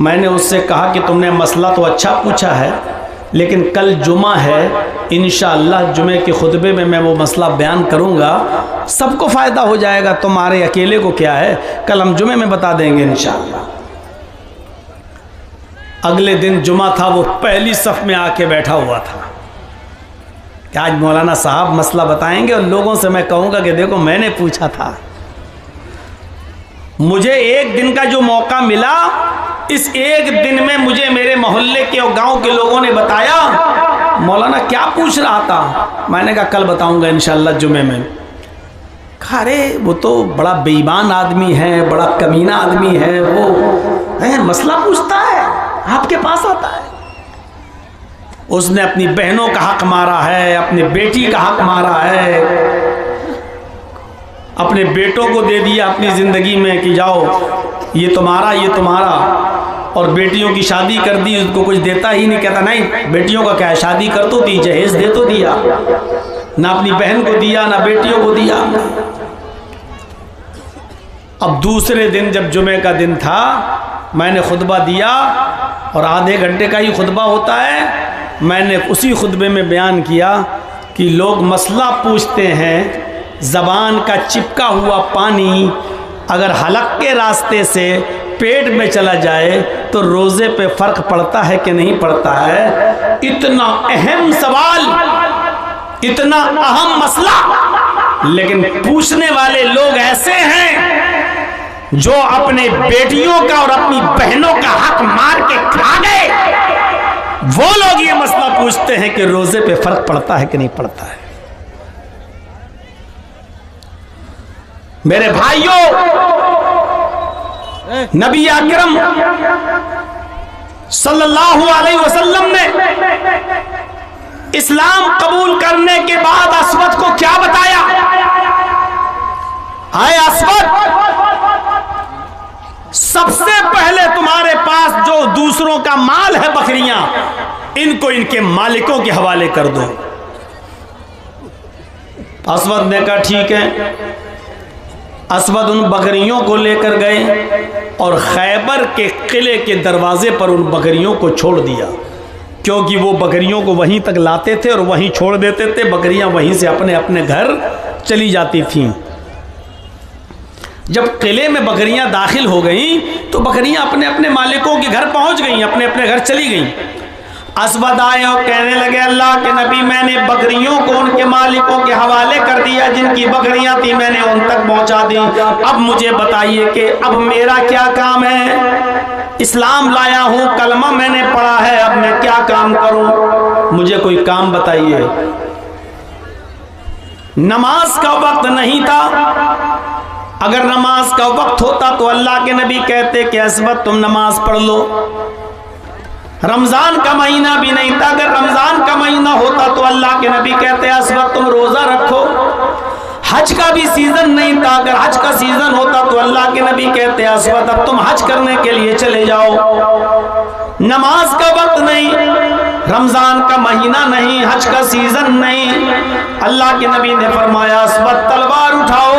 मैंने उससे कहा कि तुमने मसला तो अच्छा पूछा है, लेकिन कल जुमा है, इंशाअल्लाह जुमे के खुतबे में मैं वो मसला बयान करूँगा, सबको फ़ायदा हो जाएगा, तुम्हारे अकेले को क्या है, कल हम जुमे में बता देंगे इंशाअल्लाह। अगले दिन जुमा था, वो पहली सफ़ में आके बैठा हुआ था कि आज मौलाना साहब मसला बताएंगे और लोगों से मैं कहूँगा कि देखो मैंने पूछा था। मुझे एक दिन का जो मौका मिला, इस एक दिन में मुझे मेरे मोहल्ले के और गांव के लोगों ने बताया मौलाना क्या पूछ रहा था। मैंने कहा कल बताऊंगा इंशाअल्लाह जुमे में। अरे वो तो बड़ा बेईमान आदमी है, बड़ा कमीना आदमी है, वो है मसला पूछता है, आपके पास आता है। उसने अपनी बहनों का हक मारा है, अपनी बेटी का हक मारा है, अपने बेटों को दे दिया अपनी ज़िंदगी में कि जाओ ये तुम्हारा, ये तुम्हारा, और बेटियों की शादी कर दी, उसको कुछ देता ही नहीं। कहता नहीं बेटियों का क्या है, शादी कर तो दी, जहेज दे तो दिया, ना अपनी बहन को दिया ना बेटियों को दिया। अब दूसरे दिन जब जुमे का दिन था, मैंने खुतबा दिया और आधे घंटे का ही खुतबा होता है। मैंने उसी खुतबे में बयान किया कि लोग मसला पूछते हैं, ज़बान का चिपका हुआ पानी अगर हलक के रास्ते से पेट में चला जाए तो रोजे पे फर्क पड़ता है कि नहीं पड़ता है? इतना अहम सवाल, इतना अहम मसला, लेकिन पूछने वाले लोग ऐसे हैं जो अपने बेटियों का और अपनी बहनों का हक मार के खा गए। वो लोग ये मसला पूछते हैं कि रोजे पे फर्क पड़ता है कि नहीं पड़ता है। मेरे भाइयों, नबी अकरम सल्लल्लाहु अलैहि वसल्लम ने इस्लाम कबूल करने के बाद अस्वद को क्या बताया? हाय अस्वद, सबसे पहले तुम्हारे पास जो दूसरों का माल है, बकरियां, इनको इनके मालिकों के हवाले कर दो। अस्वद ने कहा ठीक है। अस्वद उन बकरियों को लेकर गए और खैबर के किले के दरवाजे पर उन बकरियों को छोड़ दिया, क्योंकि वो बकरियों को वहीं तक लाते थे और वहीं छोड़ देते थे। बकरियां वहीं से अपने अपने घर चली जाती थीं। जब किले में बकरियां दाखिल हो गईं तो बकरियां अपने अपने मालिकों के घर पहुंच गईं, अपने अपने घर चली गईं। अस्वद आए और कहने लगे, अल्लाह के नबी, मैंने बकरियों को उनके मालिकों के हवाले कर दिया, जिनकी बकरियां थी मैंने उन तक पहुंचा दी। अब मुझे बताइए कि अब मेरा क्या काम है? इस्लाम लाया हूं, कलमा मैंने पढ़ा है, अब मैं क्या काम करूं? मुझे कोई काम बताइए। नमाज का वक्त नहीं था। अगर नमाज का वक्त होता तो अल्लाह के नबी कहते कि अस्वद तुम नमाज पढ़ लो। रमजान का महीना भी नहीं था। अगर रमजान का महीना होता तो अल्लाह के नबी कहते अस्वद तुम रोजा रखो। हज का भी सीजन नहीं था। अगर हज का सीजन होता तो अल्लाह के नबी कहते अस्वद अब तुम हज करने के लिए चले जाओ। नमाज का वक्त नहीं, रमजान का महीना नहीं, हज का सीजन नहीं। अल्लाह के नबी ने फरमाया अस्वद तलवार उठाओ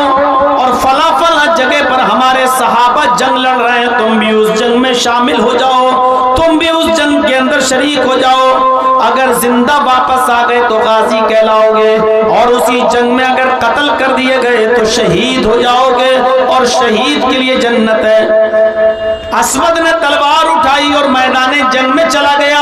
और फला फला जगह पर हमारे सहाबा जंग लड़ रहे हैं, तुम भी उस जंग में शामिल हो जाओ, तुम भी उस जंग के अंदर शरीक हो जाओ। अगर जिंदा वापस आ गए तो गाजी कहलाओगे, और उसी जंग में अगर कत्ल कर दिए गए तो शहीद हो जाओगे, और शहीद के लिए जन्नत है। अस्वद ने तलवार उठाई और मैदाने जंग में चला गया,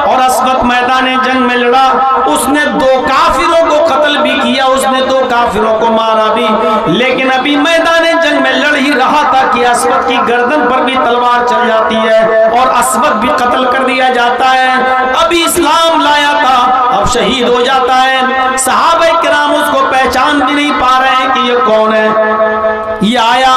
और अस्वद मैदाने जंग में लड़ा। उसने 2 काफिरों को कत्ल भी किया, उसने 2 काफिरों को मारा भी, लेकिन अभी मैदाने जंग में लड़ ही रहा था कि अस्वद की गर्दन पर भी तलवार चल जाती है और अस्वद भी कत्ल कर दिया जाता है। अभी इस्लाम लाया था, अब शहीद हो जाता है। सहाबा किराम उसको पहचान भी नहीं पा रहे हैं कि ये कौन है। ये आया,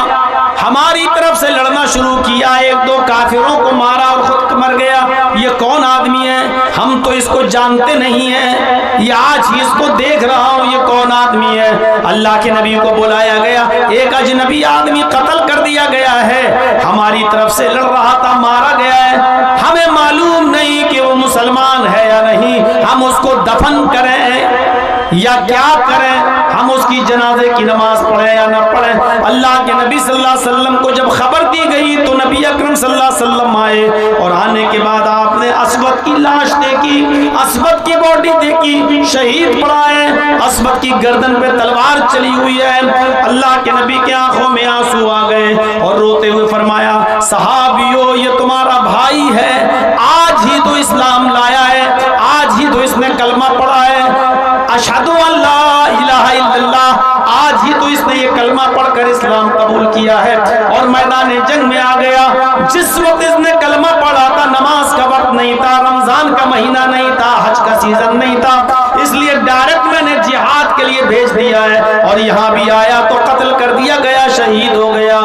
हमारी तरफ से लड़ना शुरू किया, 1-2 काफिरों को मारा और खुद मर गया। ये कौन आदमी है? हम तो इसको जानते नहीं है, ये आज ही इसको देख रहा हूं, ये कौन आदमी है? अल्लाह के नबी को बुलाया गया, एक अजनबी आदमी कत्ल कर दिया गया है, हमारी तरफ से लड़ रहा था, मारा गया है। हमें मालूम नहीं कि वो मुसलमान है या नहीं, हम उसको दफन करें या क्या करें, हम उसकी जनाजे की नमाज पढ़े या ना पढ़े। अल्लाह के नबी सल्लल्लाहु अलैहि वसल्लम को जब खबर दी गई तो नबी अकरम सल्लल्लाहु अलैहि वसल्लम आए, और आने के बाद आपने अस्वद की लाश देखी, अस्वद की बॉडी देखी, शहीद पड़ा है, अस्वद की गर्दन पे तलवार चली हुई है। अल्लाह के नबी की आंखों में आंसू आ गए और रोते हुए फरमाया, सहाबियों ये तुम्हारा भाई है, आज ही तो इस्लाम लाया है, आज ही तो इसने कलमा पढ़ा है, अशहदु अल्ला इलाहा इल्लल्लाह, आज ही तो इसने ये कलमा पढ़कर इस्लाम कबूल किया है और मैदान जंग में आ गया। जिस वक्त इसने कलमा पढ़ा था नमाज का वक्त नहीं था, रमजान का महीना नहीं था, हज का सीजन नहीं था, इसलिए डायरेक्ट मैंने जिहाद के लिए भेज दिया है, और यहाँ भी आया तो कत्ल कर दिया गया, शहीद हो गया।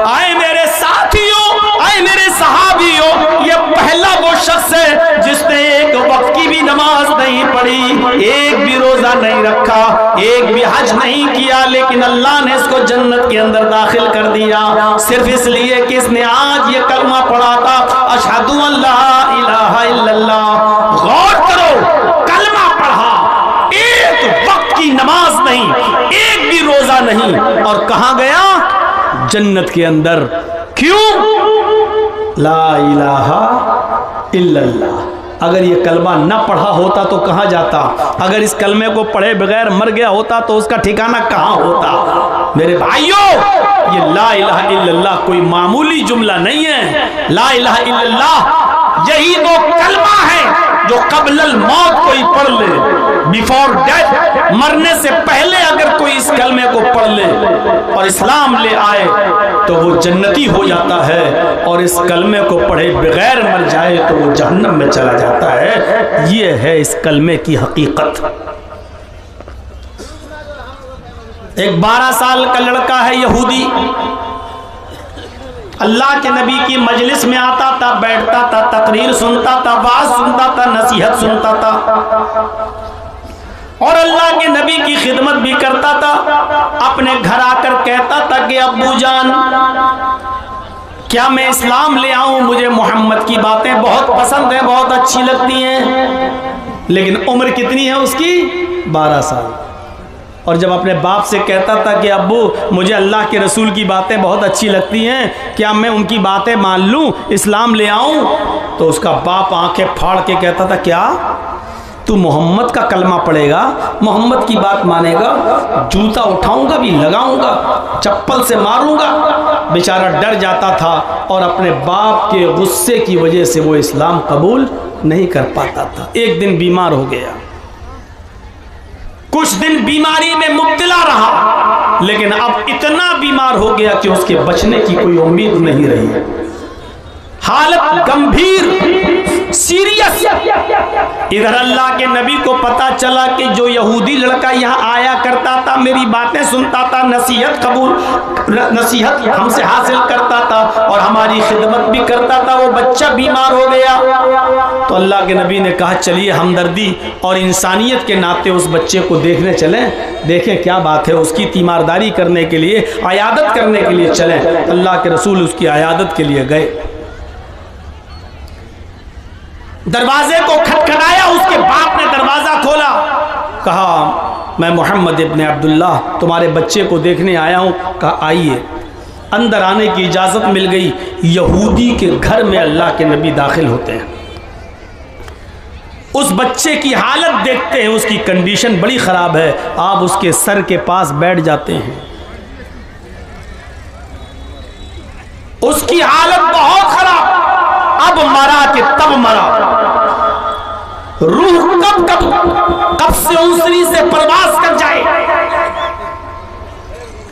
आए मेरे साथियों, आए मेरे सहाबियों, ये पहला वो शख्स है जिसने एक वक्त की भी नमाज नहीं पढ़ी, एक भी रोजा नहीं रखा, एक भी हज नहीं किया, लेकिन अल्लाह ने इसको जन्नत के अंदर दाखिल कर दिया, सिर्फ इसलिए कि इसने आज ये कलमा पढ़ा था, अशहदु अल्ला इलाहा इल्लल्लाह। गौर करो, कलमा पढ़ा, एक वक्त की नमाज नहीं, एक भी रोजा नहीं, और कहां गया? जन्नत के अंदर। क्यों? ला इलाहा इल्लल्लाह। अगर ये कलमा न पढ़ा होता तो कहां जाता? अगर इस कलमे को पढ़े बगैर मर गया होता तो उसका ठिकाना कहां होता? मेरे भाइयों, ये ला इलाहा इल्लल्लाह कोई मामूली जुमला नहीं है। ला इलाहा इल्लल्लाह यही वो कलमा है जो कबलल मौत कोई पढ़ ले, बिफोर डेथ, मरने से पहले अगर कोई इस कलमे को पढ़ ले और इस्लाम ले आए तो वो जन्नती हो जाता है, और इस कलमे को पढ़े बगैर मर जाए तो वो जहन्नम में चला जाता है। ये है इस कलमे की हकीकत। एक 12 साल का लड़का है यहूदी, अल्लाह के नबी की मजलिस में आता था, बैठता था, तकरीर सुनता था, वाज सुनता था, नसीहत सुनता था और अल्लाह के नबी की खिदमत भी करता था। अपने घर आकर कहता था कि अब्बू जान, क्या मैं इस्लाम ले आऊं? मुझे मोहम्मद की बातें बहुत पसंद है, बहुत अच्छी लगती हैं। लेकिन उम्र कितनी है उसकी? 12 साल। और जब अपने बाप से कहता था कि अब्बू मुझे अल्लाह के रसूल की बातें बहुत अच्छी लगती हैं, क्या मैं उनकी बातें मान लूं, इस्लाम ले आऊं? तो उसका बाप आंखें फाड़ के कहता था, क्या तू मोहम्मद का कलमा पढ़ेगा, मोहम्मद की बात मानेगा? जूता उठाऊंगा भी, लगाऊंगा, चप्पल से मारूंगा। बेचारा डर जाता था और अपने बाप के गुस्से की वजह से वो इस्लाम कबूल नहीं कर पाता था। एक दिन बीमार हो गया, कुछ दिन बीमारी में मुब्तला रहा, लेकिन अब इतना बीमार हो गया कि उसके बचने की कोई उम्मीद नहीं रही। हालत गंभीर, सीरियस। इधर अल्लाह के नबी को पता चला कि जो यहूदी लड़का यहाँ आया करता था, मेरी बातें सुनता था, नसीहत हमसे हासिल करता था और हमारी खिदमत भी करता था, वो बच्चा बीमार हो गया। तो अल्लाह के नबी ने कहा, चलिए हमदर्दी और इंसानियत के नाते उस बच्चे को देखने चलें, देखें क्या बात है। उसकी तीमारदारी करने के लिए, अयादत करने के लिए चलें। अल्लाह के रसूल उसकी अयादत के लिए गए। दरवाजे को खटखटाया, उसके बाप ने दरवाजा खोला, कहा मैं मोहम्मद इब्ने अब्दुल्लाह तुम्हारे बच्चे को देखने आया हूं। कहा आइए। अंदर आने की इजाजत मिल गई। यहूदी के घर में अल्लाह के नबी दाखिल होते हैं। उस बच्चे की हालत देखते हैं, उसकी कंडीशन बड़ी खराब है। आप उसके सर के पास बैठ जाते हैं, उसकी हालत बहुत खराब। अब मरा कि तब मरा, रूह कब से उंसरी से परवास कर जाए।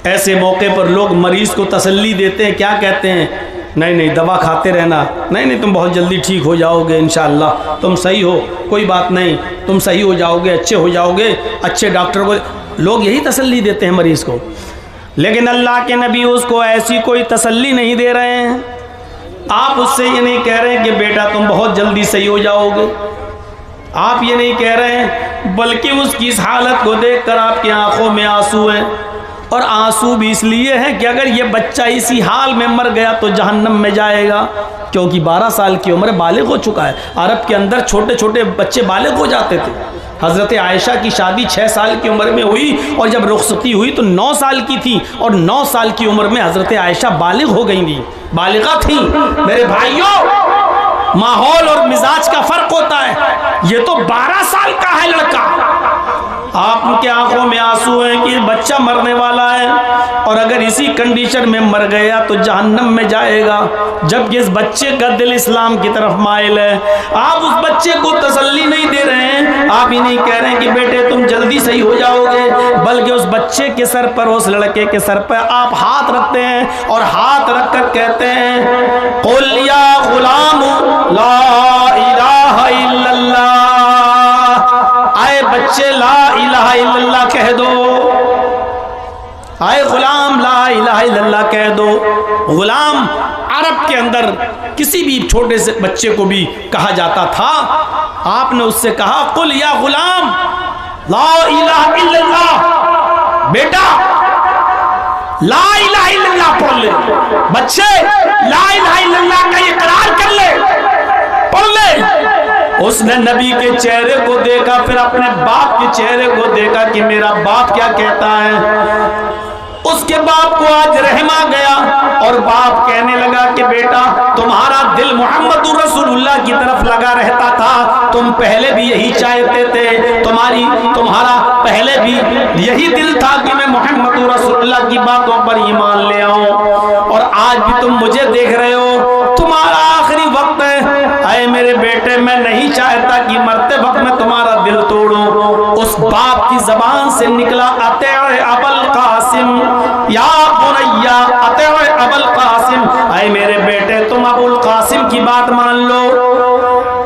ऐसे मौके पर लोग मरीज को तसल्ली देते हैं, क्या कहते हैं? नहीं नहीं, दवा खाते रहना, नहीं नहीं तुम बहुत जल्दी ठीक हो जाओगे, इंशाअल्लाह तुम सही हो, कोई बात नहीं, तुम सही हो जाओगे, अच्छे हो जाओगे, अच्छे डॉक्टर को। लोग यही तसल्ली देते हैं मरीज को, लेकिन अल्लाह के नबी उसको ऐसी कोई तसल्ली नहीं दे रहे हैं। आप उससे ये नहीं कह रहे हैं कि बेटा तुम बहुत जल्दी सही हो जाओगे, आप ये नहीं कह रहे हैं, बल्कि उसकी इस हालत को देखकर आपकी आंखों में आंसू हैं। और आंसू भी इसलिए हैं कि अगर ये बच्चा इसी हाल में मर गया तो जहन्नम में जाएगा, क्योंकि 12 साल की उम्र बालिग हो चुका है। अरब के अंदर छोटे छोटे बच्चे बालिग हो जाते थे। हज़रत आयशा की शादी 6 साल की उम्र में हुई और जब रुखसती हुई तो 9 साल की थी, और 9 साल की उम्र में हज़रत आयशा बालिग हो गई थी, बालिगा थी। मेरे भाइयों, माहौल और मिजाज का फर्क होता है। ये तो 12 साल का है लड़का, आपके आंखों में आंसू हैं कि बच्चा मरने वाला है, और अगर इसी कंडीशन में मर गया तो जहन्नम में जाएगा, जबकि इस बच्चे का दिल इस्लाम की तरफ माइल है। आप उस बच्चे को तसल्ली नहीं दे रहे हैं, आप ही नहीं कह रहे हैं कि बेटे तुम जल्दी सही हो जाओगे, बल्कि उस बच्चे के सर पर, उस लड़के के सर पर आप हाथ रखते हैं और हाथ रखकर कहते हैं, कुल या गुलाम ला इलाहा इल्लल्लाह, आए बच्चे ला इलाहा इल्लल्लाह कह दो, आए गुलाम ला इलाहा इल्लल्लाह कह दो। गुलाम अरब के अंदर किसी भी छोटे से बच्चे को भी कहा जाता था। आपने उससे कहा, कुल या गुलाम ला इलाहा इल्लल्लाह, बेटा ला इलाहा इल्लल्लाह पढ़ ले, बच्चे ला इलाहा इल्लल्लाह का इकरार कर ले, पढ़ ले। उसने नबी के चेहरे को देखा, फिर अपने बाप के चेहरे को देखा कि मेरा बाप क्या कहता है। उसके बाप को आज रहम आ गया और बाप कहने लगा कि बेटा तुम्हारा दिल मोहम्मद रसूलुल्लाह की तरफ लगा रहता था, तुम पहले भी यही चाहते थे, तुम्हारा पहले भी यही दिल था कि मैं मोहम्मद रसूलुल्लाह की बातों पर ईमान ले आऊं, और आज भी तुम मुझे देख रहे हो, तुम्हारा आखिरी वक्त है। अरे मेरे बेटे, मैं नहीं चाहता कि मरते वक्त मैं तुम्हारा दिल तोड़ूं। उस बाप की जबान से निकला, अते अबुल कासिम या बुनैया, अते अबुल कासिम, अरे मेरे बेटे तुम अबुल कासिम की बात मान लो,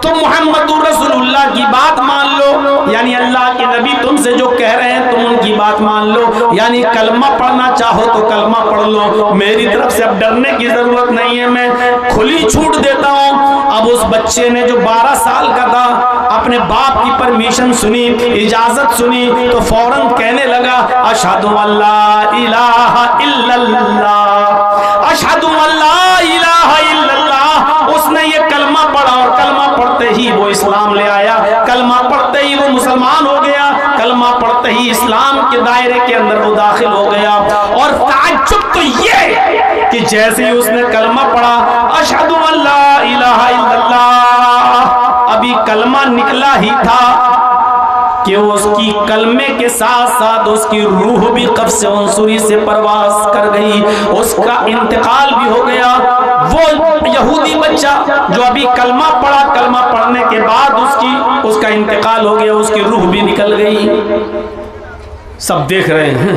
तुम मोहम्मद रसूलुल्लाह की बात मान लो, यानी अल्लाह के नबी तुमसे जो कह रहे हैं तुम उनकी बात मान लो, यानी कलमा पढ़ना चाहो तो कलमा पढ़ लो, मेरी तरफ से अब डरने की जरूरत नहीं है, मैं खुली छूट देता हूँ। अब उस बच्चे ने जो 12 साल का था, अपने बाप की परमिशन सुनी, इजाजत सुनी, तो फौरन कहने लगा, अशहदु अल्ला इलाहा इल्लल्लाह, अशहदु अल्ला इलाहा इल्लल्लाह। उसने ये कलमा पढ़ा और कलमा पढ़ते ही वो इस्लाम ले आया, कलमा पढ़ते ही वो मुसलमान हो गया, कलमा पढ़ते ही इस्लाम के दायरे के अंदर वो दाखिल हो गया। और ताज्जुब तो ये कि जैसे ही उसने कलमा पढ़ा, अशहदु अल्ला इलाहा इल्लल्लाह, अभी कलमा निकला ही था कि उसकी कलमे के साथ साथ उसकी रूह भी कब्ज़ अंसुरी से परवास कर गई, उसका इंतकाल भी हो गया। वो यहूदी बच्चा जो अभी कलमा पढ़ा, कलमा पढ़ने के बाद उसका इंतकाल हो गया, उसकी रूह भी निकल गई। सब देख रहे हैं,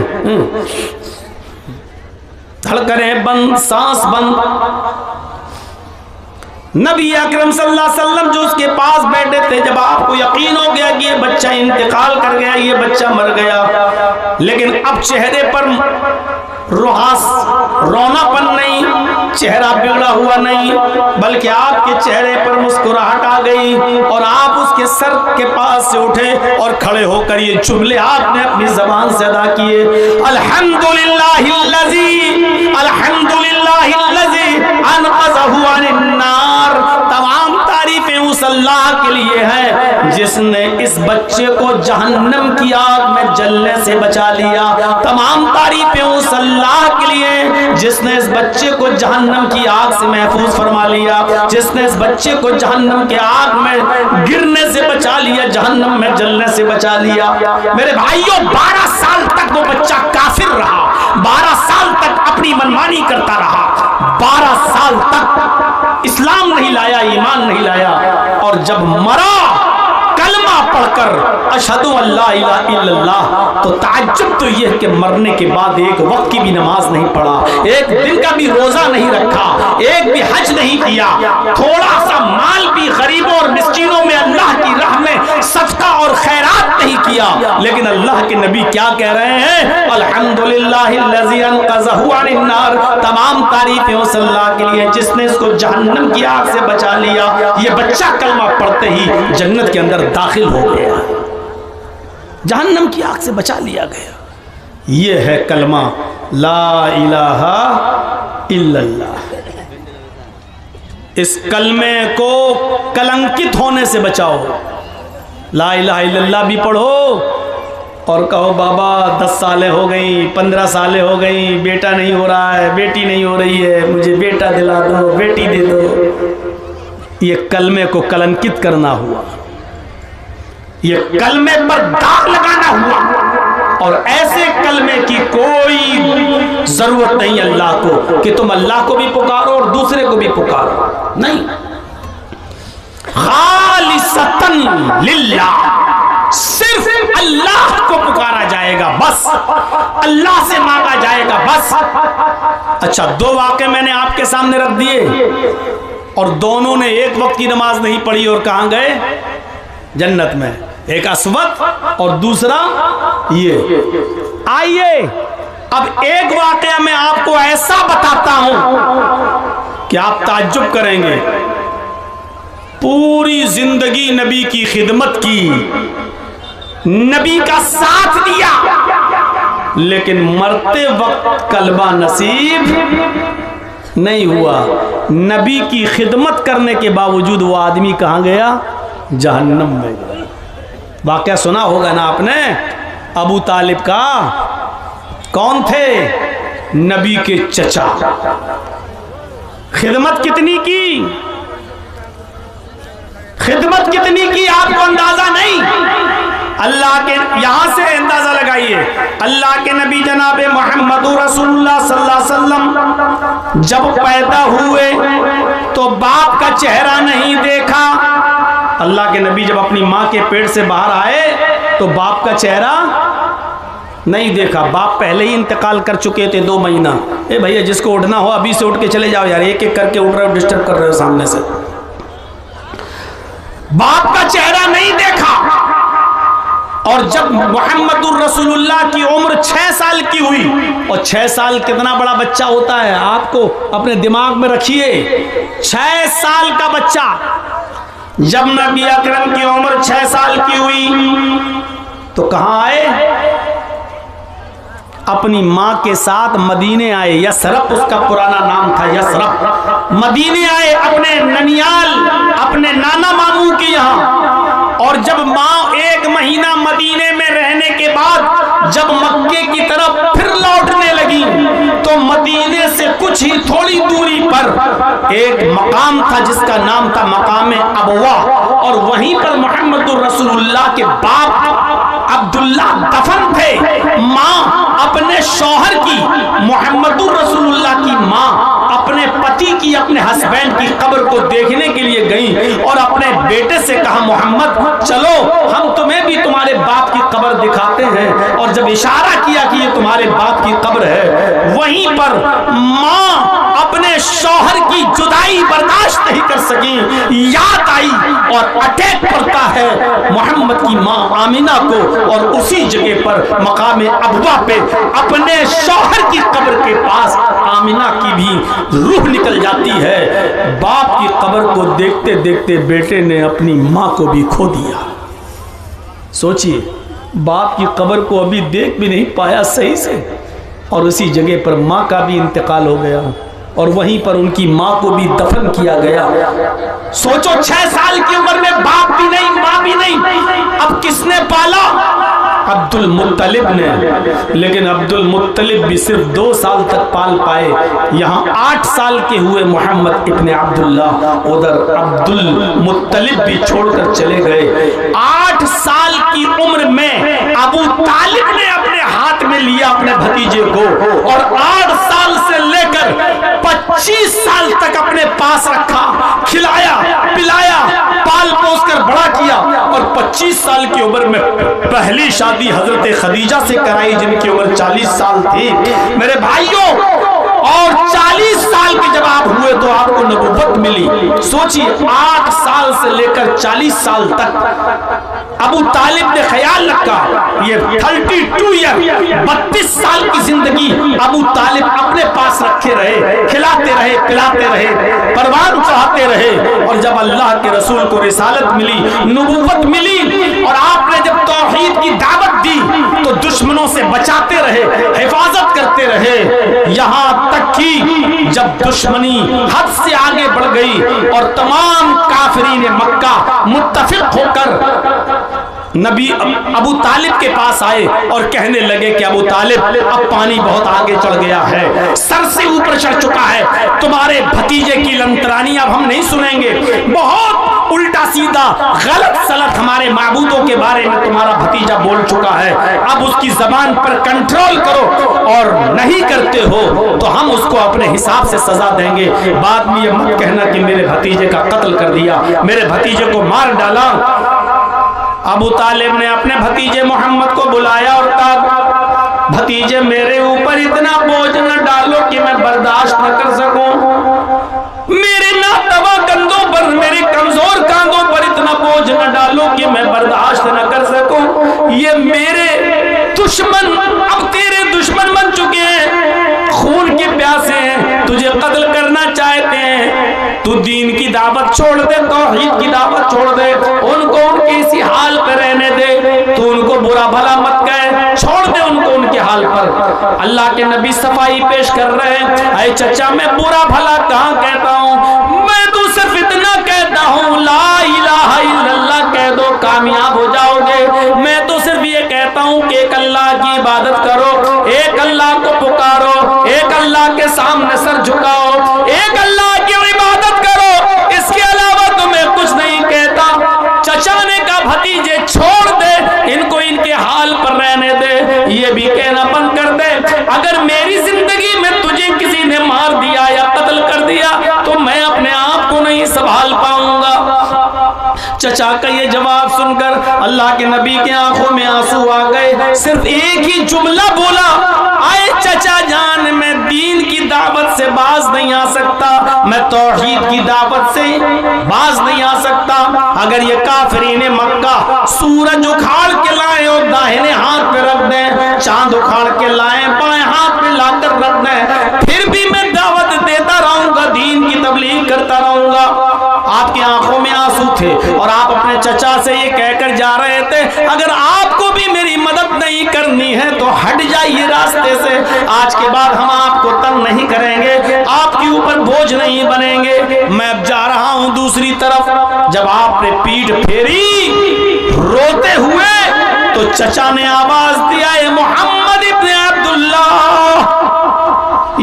धड़कनें बंद, सांस बंद। नबी अकरम सल्लल्लाहु अलैहि वसल्लम जो उसके पास बैठे थे, जब आपको यकीन हो गया कि ये बच्चा इंतकाल कर गया, ये बच्चा मर गया, लेकिन अब चेहरे पर रोनापन नहीं, चेहरा बिगड़ा हुआ नहीं, बल्कि आपके चेहरे पर मुस्कुराहट आ गई, और आप उसके सर के पास से उठे और खड़े होकर ये जुमले आपने अपनी जबान से अदा किए, अल्हम्दुलिल्लाहिल्लज़ी, अल्हम्दुलिल्लाहिल्लज़ी अनक़ज़हु अनिन्नार। तमाम तारीफें उस अल्लाह के लिए है जिसने इस बच्चे को जहन्नम की आग में जलने से बचा लिया। तमाम तारीफें उस अल्लाह के लिए जिसने इस बच्चे को जहन्नम की आग से महफूज फरमा लिया, जिसने इस बच्चे को जहन्नम के आग में गिरने से बचा लिया, जहन्नम में जलने से बचा लिया। मेरे भाइयों, 12 साल तक वो बच्चा काफिर रहा, 12 साल तक अपनी मनमानी करता रहा, 12 साल तक इस्लाम नहीं लाया, ईमान नहीं लाया, और जब मरा कलमा पढ़कर अशहदु अल्ला इलाहा इल्लल्लाह, तो ताज्जुब तो यह कि मरने के बाद एक वक्त की भी नमाज नहीं पढ़ा, एक दिन का भी रोजा नहीं रखा, एक भी हज नहीं किया, थोड़ा सा माल भी गरीबों और मिस्कीनों में अल्लाह की राह में सदका और खैरात नहीं किया। लेकिन अल्लाह के नबी क्या कह रहे हैं, अल्हम्दुलिल्लाहिल्लज़ी अनक़ज़हु अनिन्नार। तमाम तारीफें उस अल्लाह के लिए जिसने इसको जहन्नम की आग से बचा लिया। ये बच्चा कलमा पढ़ते ही जन्नत के अंदर दाखिल हो गया, जहन्नम की आग से बचा लिया गया। ये है कलमा ला इलाहा इल्लल्लाह। इस कलमे को कलंकित होने से बचाओ। ला इलाहा इल्लल्लाह भी पढ़ो और कहो, बाबा 10 सालें हो गई, 15 सालें हो गई, बेटा नहीं हो रहा है, बेटी नहीं हो रही है, मुझे बेटा दिला दो, बेटी दे दो। ये कलमे को कलंकित करना हुआ, ये कलमे पर दाग लगाना हुआ। और ऐसे कलमे की कोई जरूरत नहीं अल्लाह को कि तुम अल्लाह को भी पुकारो और दूसरे को भी पुकारो, नहीं। खालिसतन लिल्लाह, सिर्फ अल्लाह को पुकारा जाएगा, बस अल्लाह से मांगा जाएगा, बस। अच्छा, 2 वाक़े मैंने आपके सामने रख दिए और दोनों ने एक वक्त की नमाज नहीं पढ़ी और कहां गए, जन्नत में। एक अस्वद और दूसरा ये। आइए अब एक वाकया मैं आपको ऐसा बताता हूं कि आप ताज्जुब करेंगे। पूरी जिंदगी नबी की खिदमत की, नबी का साथ दिया, लेकिन मरते वक्त कलमा नसीब नहीं हुआ। नबी की खिदमत करने के बावजूद वो आदमी कहां गया, जहन्नम में गया। वाकया सुना होगा ना आपने, अबू तालिब का। कौन थे, नबी के चचा। खिदमत कितनी की, खिदमत कितनी की आपको अंदाजा नहीं। अल्लाह के, यहां से अंदाजा लगाइए, अल्लाह के नबी जनाब मोहम्मद रसूलुल्लाह सल्लल्लाहु अलैहि वसल्लम जब पैदा हुए तो बाप का चेहरा नहीं देखा। अल्लाह के नबी जब अपनी माँ के पेट से बाहर आए तो बाप का चेहरा नहीं देखा। बाप पहले ही इंतकाल कर चुके थे 2 महीना। ए भैया जिसको उठना हो अभी से उठ के चले जाओ यार, एक एक करके उठ रहे हो, डिस्टर्ब कर रहे हो सामने से। बाप का चेहरा नहीं देखा। और जब मोहम्मदुर रसूलुल्लाह की उम्र 6 साल की हुई, और 6 साल कितना बड़ा बच्चा होता है आपको अपने दिमाग में रखिए। 6 साल का बच्चा, जब नबी अकरम की उम्र 6 साल की हुई तो कहां आए? अपनी माँ के साथ मदीने आए। यसरफ उसका पुराना नाम था, यसरफ। मदीने आए अपने ननियाल, अपने नाना मामू के यहाँ। और जब माँ 1 महीना मदीने में रहने के बाद जब मक्के की तरफ फिर लौटने लगी तो मदीने से कुछ ही थोड़ी दूरी पर एक मकाम था जिसका नाम था मकाम अबवा, और वहीं पर मोहम्मदुर रसूलुल्लाह के बाप अब्दुल्ला दफन थे। माँ अपने शौहर की, मोहम्मदुर रसूलुल्लाह की माँ अपने पति की, अपने हस्बैंड की कब्र को देखने के लिए गई और अपने बेटे से कहा, मोहम्मद चलो हम तुम्हें भी तुम्हारे बाप की कब्र दिखाते हैं। और जब इशारा किया कि ये तुम्हारे बाप की कब्र है, वहीं पर माँ अपने शौहर की जुदाई बर्दाश्त नहीं कर सकी, याद आई और अटैक करता है मोहम्मद की माँ आमिना को, और उसी जगह पर मकाम अबवा पे अपने शौहर की कब्र के पास आमिना की भी रूह निकल जाती है। बाप की कब्र को देखते देखते बेटे ने अपनी माँ को भी खो दिया। सोचिए, बाप की कब्र को अभी देख भी नहीं पाया सही से, और उसी जगह पर माँ का भी इंतकाल हो गया, और वहीं पर उनकी माँ को भी दफन किया गया। सोचो 6 साल की उम्र में बाप भी नहीं, माँ भी नहीं, अब किसने पाला? अब्दुल मुत्तलिब ने। लेकिन अब्दुल मुत्तलिब भी सिर्फ 2 साल तक पाल पाए। यहाँ 8 साल के हुए मोहम्मद इब्ने अब्दुल्ला, उधर अब्दुल मुत्तलिब भी छोड़कर चले गए। 8 साल की उम्र में अबू तालिब ने अपने हाथ में लिया अपने भतीजे को, और 8 साल से लेकर 25 साल तक अपने पास रखा, खिलाया पिलाया, पाल पोस कर बड़ा किया। और 25 साल की उम्र में पहली शादी हजरत खदीजा से कराई, जिनकी उम्र 40 साल थी। मेरे भाइयों, और 40 साल के जब आप हुए तो आपको नबुव्वत मिली। सोचिए, 8 साल से लेकर 40 साल तक अबू तालिब ने ख्याल रखा। ये 32 ईयर, 32 साल की जिंदगी अबू तालिब अपने पास रखे रहे, खिलाते रहे पिलाते रहे, परवान चढ़ाते रहे। और जब अल्लाह के रसूल को रिसालत मिली, नबुव्वत मिली, और आपने जब तौहीद की दावत दी तो दुश्मनों से बचाते रहे, हिफाजत करते रहे। यहाँ तक कि जब दुश्मनी हद से आगे बढ़ गई और तमाम काफिरीन मक्का मुत्तफिक होकर नबी अबू तालिब के पास आए और कहने लगे कि अबू तालिब, अब पानी बहुत आगे चढ़ गया है, सर से ऊपर चढ़ चुका है, तुम्हारे भतीजे की लंतरानी अब हम नहीं सुनेंगे। बहुत उल्टा सीधा गलत सलत हमारे माबूदों के बारे में तुम्हारा भतीजा बोल चुका है, अब उसकी जबान पर कंट्रोल करो, और नहीं करते हो तो हम उसको अपने हिसाब से सजा देंगे। बाद में ये मत कहना कि मेरे भतीजे का कत्ल कर दिया, मेरे भतीजे को मार डाला। अबू तालिब ने अपने भतीजे मोहम्मद को बुलाया और कहा, भतीजे मेरे ऊपर इतना बोझ न डालो कि मैं बर्दाश्त न कर सकूं। मेरे नातवा कंधों पर, मेरे कमजोर कांधों पर इतना बोझ न डालो कि मैं बर्दाश्त न कर सकूं। ये मेरे दुश्मन अब तेरे दुश्मन बन चुके हैं, खून के प्यासे हैं, तुझे कत्ल करना चाहते हैं। तू दीन की दावत छोड़ दे, तौहीद की दावत छोड़ दे, उनको उनके इसी हाल पे रहने दे, तू उनको बुरा भला मत कहे, छोड़ दे उनको उनके हाल पर। अल्लाह के नबी सफाई पेश कर रहे हैं, अरे चचा मैं बुरा भला कहाँ कहता हूँ, मैं तो सिर्फ इतना कहता हूँ ला इलाहा इल्लल्लाह कह दो, कामयाब हो जाओगे। मैं तो सिर्फ ये कहता हूँ कि एक अल्लाह की इबादत करो, एक अल्लाह को पुकारो, एक अल्लाह के सामने सर झुकाओ, एक अल्लाह की इबादत करो, इसके अलावा तो मैं कुछ नहीं कहता। चचा ने कहा भतीजे छोड़ दे, इनको इनके हाल पर रहने दे, ये भी कहना बंद कर दे, अगर मेरी जिंदगी में तुझे किसी ने मार दिया या कत्ल कर दिया तो मैं अपने आप को नहीं संभाल पाऊंगा। चचा का ये जवाब सुनकर अल्लाह के नबी के आंखों में आंसू आ गए। सिर्फ एक ही जुमला बोला, आए चचा जान, मैं दीन की दावत से बाज नहीं आ सकता, मैं तौहीद की दावत से बाज नहीं आ सकता। अगर ये काफिरीने मक्का सूरज उखाड़ के लाए और दाहिने हाथ पे रख दें, चांद उखाड़ के लाए बाएं हाथ पे लाकर रख दें, फिर भी मैं दावत देता रहूंगा, दीन की तबलीग करता रहूंगा। आपकी आंखों में आंसू थे और आप अपने चचा से ये कहकर जा रहे थे, अगर आपको भी मेरी मदद नहीं करनी है तो हट जाइए रास्ते से, आज के बाद हम आपको तंग नहीं करेंगे, आपके ऊपर बोझ नहीं बनेंगे, मैं अब जा रहा हूं दूसरी तरफ। जब आपने पीठ फेरी रोते हुए तो चचा ने आवाज दिया, ए मोहम्मद इब्न अब्दुल्लाह,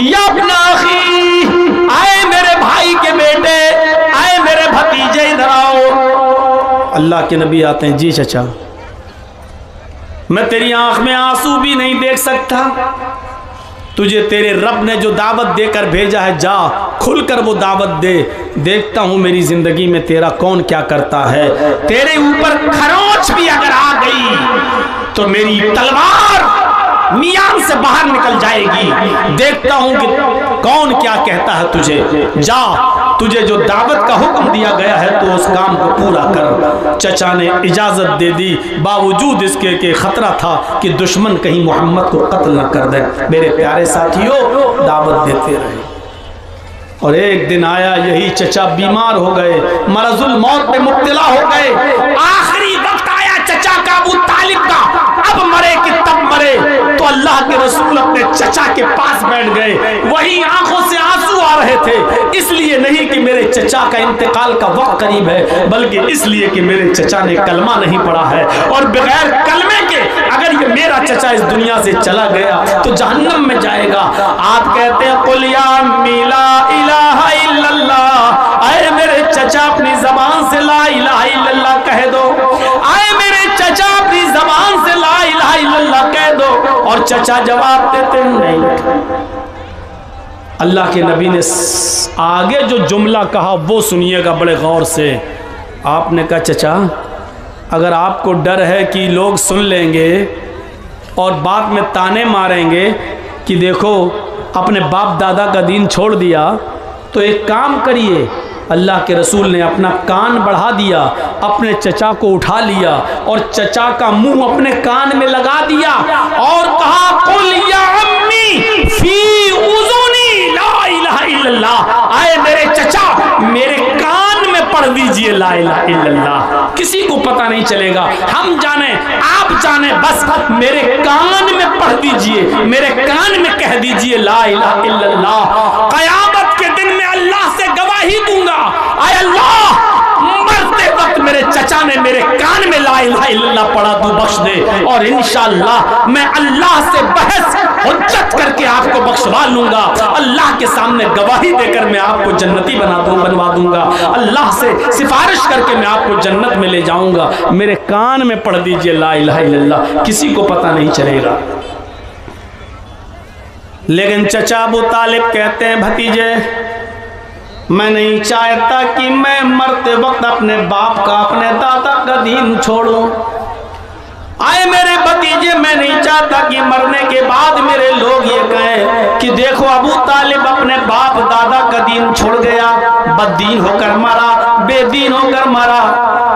या अपना अखी, आए मेरे भाई के बेटे, आए मेरे भतीजे, इधर आओ। अल्लाह के नबी आते हैं, जी चचा, मैं तेरी आंख में आंसू भी नहीं देख सकता, तुझे तेरे रब ने जो दावत देकर भेजा है, जा खुलकर वो दावत दे, देखता हूं मेरी जिंदगी में तेरा कौन क्या करता है। तेरे ऊपर खरोंच भी अगर आ गई तो मेरी तलवार मियान से बाहर निकल जाएगी, देखता हूं कि कौन क्या कहता है तुझे। जा, तुझे जो दावत का हुक्म दिया गया है तो उस काम को पूरा कर। चचा ने इजाजत दे दी, बावजूद इसके कि खतरा था कि दुश्मन कहीं मोहम्मद को कत्ल न कर दे। मेरे प्यारे साथियों, दावत देते रहे और एक दिन आया, यही चचा बीमार हो गए, मरजुल मौत में मुब्तला हो गए। आखिरी वक्त आया चचा का, अबू तालिब का, अब मरे कि तब मरे। तो अल्लाह के रसूल अपने चचा के पास बैठ गए, वही आंखों से आंसू आ रहे थे, इसलिए नहीं कि मेरे चचा का इंतकाल का वक्त करीब है, बल्कि इसलिए कि मेरे चचा ने कलमा नहीं पढ़ा है, और बगैर कलमे के अगर ये मेरा चचा इस दुनिया से चला गया तो जहन्नम में जाएगा। आप कहते हैं, कुल या मिला इलाहा इल्लल्लाह, आए मेरे चचा अपनी जबान से ला इलाहा इल्लल्लाह कह दो, आए मेरे चचा अपनी जबान से ला इलाहा इल्लल्लाह कह दो। और चचा जवाब देते नहीं। अल्लाह के नबी ने आगे जो जुमला कहा वो सुनिएगा बड़े गौर से। आपने कहा, चचा अगर आपको डर है कि लोग सुन लेंगे और बाद में ताने मारेंगे कि देखो अपने बाप दादा का दीन छोड़ दिया, तो एक काम करिए। अल्लाह के रसूल ने अपना कान बढ़ा दिया, अपने चचा को उठा लिया और चचा का मुंह अपने कान में लगा दिया और कहा, कुल या अम्मी फी उज़ुनी ला इलाहा इल्लल्लाह, आए मेरे चचा मेरे कान में पढ़ दीजिए ला इलाहा इल्लल्लाह, किसी को पता नहीं चलेगा, हम जाने आप जाने, बस मेरे कान में पढ़ दीजिए, मेरे कान में कह दीजिए ला इलाहा इल्लल्लाह। क़यामत के दिन में अल्लाह से गवाही दूंगा, आए अल्लाह मरते वक्त मेरे चचा ने मेरे कान में ला इलाहा इल्लल्लाह पढ़ा, तू बख्श दे, और इंशाअल्लाह मैं अल्लाह से बहस हुज्जत करके आपको बख्शवा लूंगा, अल्लाह के सामने गवाही देकर मैं आपको जन्नती बनवा दूंगा, अल्लाह से सिफारिश करके मैं आपको जन्नत में ले जाऊंगा। मेरे कान में पढ़ दीजिए ला इलाहा इल्लल्लाह, किसी को पता नहीं चलेगा। लेकिन चचा अबू तालिब कहते हैं, भतीजे मैं नहीं चाहता कि मैं मरते वक्त अपने बाप का, अपने दादा का दीन छोड़ूं। आए मेरे भतीजे, मैं नहीं चाहता कि मरने के बाद मेरे लोग ये कहें कि देखो अबू तालिब अपने बाप दादा का दीन छोड़ गया, बददीन होकर मरा, बेदीन होकर मरा।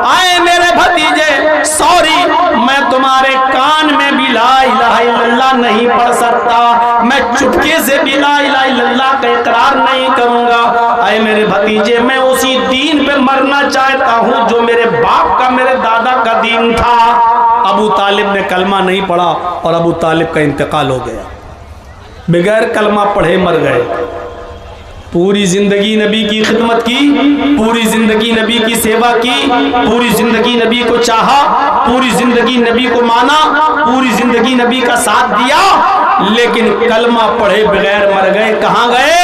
आए मेरे भतीजे, सॉरी, मैं तुम्हारे कान में भी ला इलाहा इल्लल्लाह नहीं पढ़ सकता, मैं चुपके से भी ला इलाहा इल्लल्लाह का इकरार नहीं करूंगा। आए मेरे भतीजे, मैं उसी दीन पे मरना चाहता हूं जो मेरे बाप का, मेरे दादा का दीन था। अबू तालिब ने कलमा नहीं पढ़ा और अबू तालिब का इंतकाल हो गया, बगैर कलमा पढ़े मर गए। पूरी जिंदगी नबी की खिदमत की, पूरी जिंदगी नबी की सेवा की, पूरी जिंदगी नबी को चाहा, पूरी जिंदगी नबी को माना, पूरी जिंदगी नबी का साथ दिया, लेकिन कलमा पढ़े बगैर मर गए। कहां गए?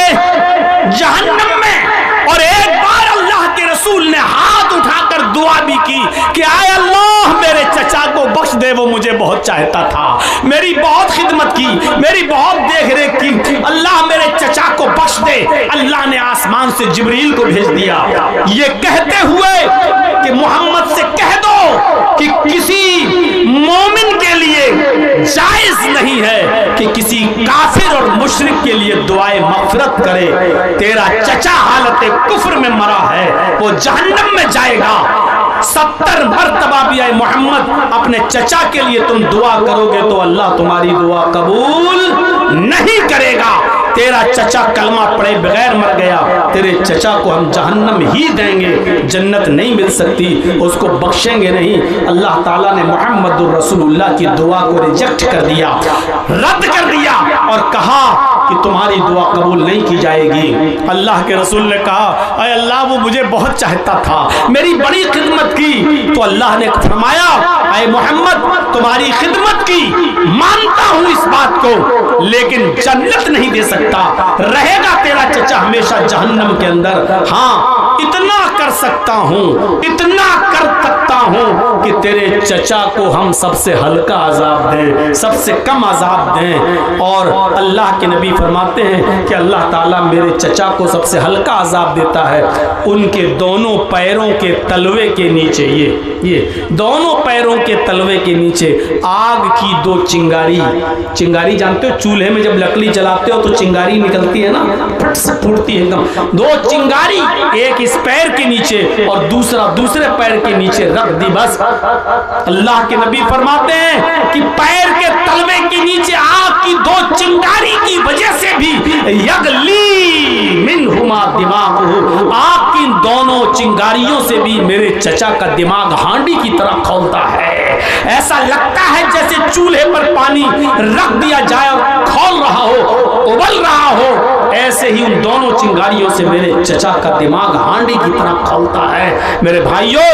जहन्नम में। और एक बार अल्लाह के रसूल ने हाथ उठाकर दुआ भी की कि आए अल्लाह मेरे चचा को बख्श दे, वो मुझे बहुत बहुत चाहता था, मेरी बहुत खिदमत की, मेरी बहुत देख रेख की, अल्लाह मेरे चचा को बख्श दे। अल्लाह ने आसमान से जिब्रील को भेज दिया, ये कहते हुए कि मोहम्मद से कह दो कि किसी मोमिन के लिए जायज नहीं है कि किसी काफिर और मुशरिक के लिए दुआए मग़फ़िरत करे। तेरा चचा हालत कुफ्र में मरा है, वो जहन्नम में जाएगा। 70 मरतबा भी आए मोहम्मद अपने चचा के लिए तुम दुआ करोगे तो अल्लाह तुम्हारी दुआ कबूल नहीं करेगा। तेरा चचा कलमा पढ़े बगैर मर गया, तेरे चचा को हम जहन्नम ही देंगे, जन्नत नहीं मिल सकती, उसको बख्शेंगे नहीं। अल्लाह ताला ने मुहम्मदुर रसूलुल्लाह की दुआ को रिजेक्ट कर दिया, रद्द कर दिया और कहा कि तुम्हारी दुआ कबूल नहीं की जाएगी। अल्लाह के रसूल ने कहा, अरे अल्लाह वो मुझे बहुत चाहता था, मेरी बड़ी खिदमत की। तो अल्लाह ने फरमाया, अरे मोहम्मद तुम्हारी खिदमत की, मानता हूं इस बात को, लेकिन जन्नत नहीं दे सकता, रहेगा तेरा चचा हमेशा जहन्नम के अंदर। हाँ इतना कर सकता हूं, इतना कर सकता हूं कि तेरे चचा को हम सबसे हल्का अजाब दें, सबसे कम अजाब दें। और अल्लाह के नबी फरमाते हैं कि अल्लाह ताला मेरे चचा को सबसे हल्का अजाब देता है, उनके दोनों पैरों के तलवे के नीचे, ये दोनों पैरों के तलवे के नीचे आग की 2 चिंगारी, चिंगारी जानते हो, चूल्हे में जब लकड़ी जलाते हो तो चिंगारी निकलती है ना, फट से फूटती है एकदम। 2 चिंगारी, एक इस पैर के नीचे और दूसरा दूसरे पैर के नीचे रख दी, बस। अल्लाह के नबी फरमाते हैं कि पैर के तलवे के नीचे आग की 2 चिंगारी की वजह से भी यगली मिनहुमा दिमागहु, आग की दोनों चिंगारियों से भी मेरे चचा का दिमाग हांडी की तरह खौलता है। ऐसा लगता है जैसे चूल्हे पर पानी रख दिया जाए और खौल रहा हो, उबल रहा हो, ऐसे ही उन दोनों चिंगारियों से मेरे चचा का दिमाग हांडी की तरह खौलता है। मेरे भाइयों,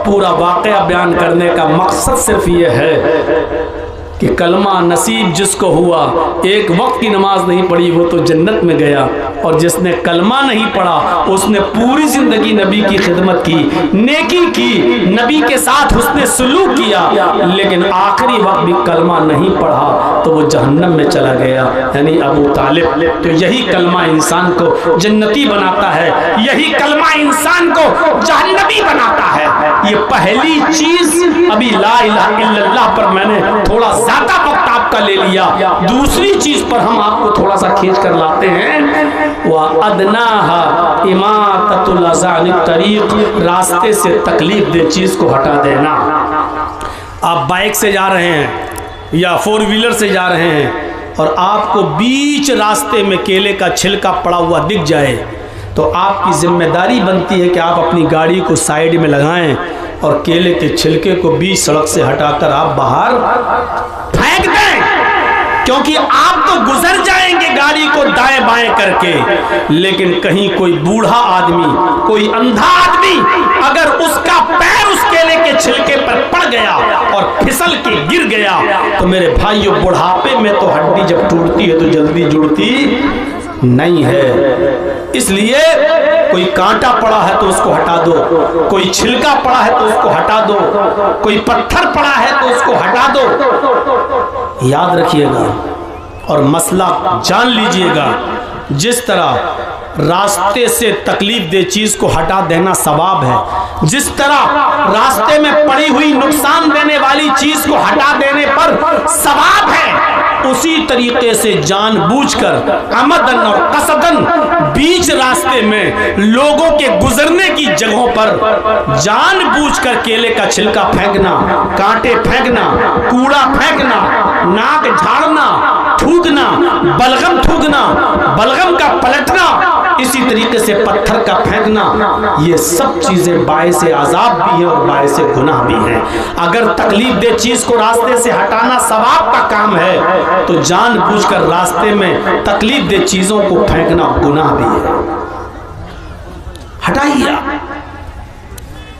पूरा वाकया बयान करने का मकसद सिर्फ ये है कि कलमा नसीब जिसको हुआ, एक वक्त की नमाज नहीं पढ़ी, वो तो जन्नत में गया, और जिसने कलमा नहीं पढ़ा उसने पूरी जिंदगी नबी की खिदमत की, नेकी की, नबी के साथ उसने सलूक किया, लेकिन आखिरी वक्त भी कलमा नहीं पढ़ा तो वो जहन्नम में चला गया, यानी अबू तालिब। तो यही कलमा इंसान को जन्नती बनाता है, यही कलमा इंसान को जहन्नमी बनाता है। ये पहली चीज अभी ला इलाहा इल्लल्लाह पर मैंने थोड़ा ज्यादा वक्त आपका ले लिया। दूसरी चीज पर हम आपको थोड़ा सा खींच कर लाते हैं, वह अदनाहा इमाततुल अज़ा अनित तरीक़, रास्ते से तकलीफ दे चीज को हटा देना। आप बाइक से जा रहे हैं या 4 व्हीलर से जा रहे हैं और आपको बीच रास्ते में केले का छिलका पड़ा हुआ दिख जाए तो आपकी जिम्मेदारी बनती है कि आप अपनी गाड़ी को साइड में लगाएं और केले के छिलके को बीच सड़क से हटाकर आप बाहर फेंक दें, क्योंकि आप तो गुजर जाएंगे गाड़ी को दाएं बाएं करके, लेकिन कहीं कोई बूढ़ा आदमी, कोई अंधा आदमी अगर उसका पैर उस केले के छिलके पर पड़ गया और फिसल के गिर गया तो मेरे भाइयों, बुढ़ापे में तो हड्डी जब टूटती है तो जल्दी जुड़ती नहीं है। इसलिए कोई कांटा पड़ा है तो उसको हटा दो, कोई छिलका पड़ा है तो उसको हटा दो, कोई पत्थर पड़ा है तो उसको हटा दो। याद रखिएगा और मसला जान लीजिएगा, जिस तरह रास्ते से तकलीफ दे चीज को हटा देना सवाब है, जिस तरह रास्ते में पड़ी हुई नुकसान देने वाली चीज को हटा देने पर सवाब है, उसी तरीके से जानबूझकर अमदन और कसदन बीच रास्ते में लोगों के गुजरने की जगहों पर जानबूझकर केले का छिलका फेंकना, कांटे फेंकना, कूड़ा फेंकना, नाक झाड़ना, थूकना, बलगम थूकना, बलगम का पलटना, इसी तरीके से पत्थर का फेंकना, ये सब चीजें बायसे अजाब भी है और बायसे गुनाह भी है। अगर तकलीफ दे चीज को रास्ते से हटाना सवाब का काम है तो जानबूझकर रास्ते में तकलीफ दे चीजों को फेंकना गुनाह भी है, हटाइए।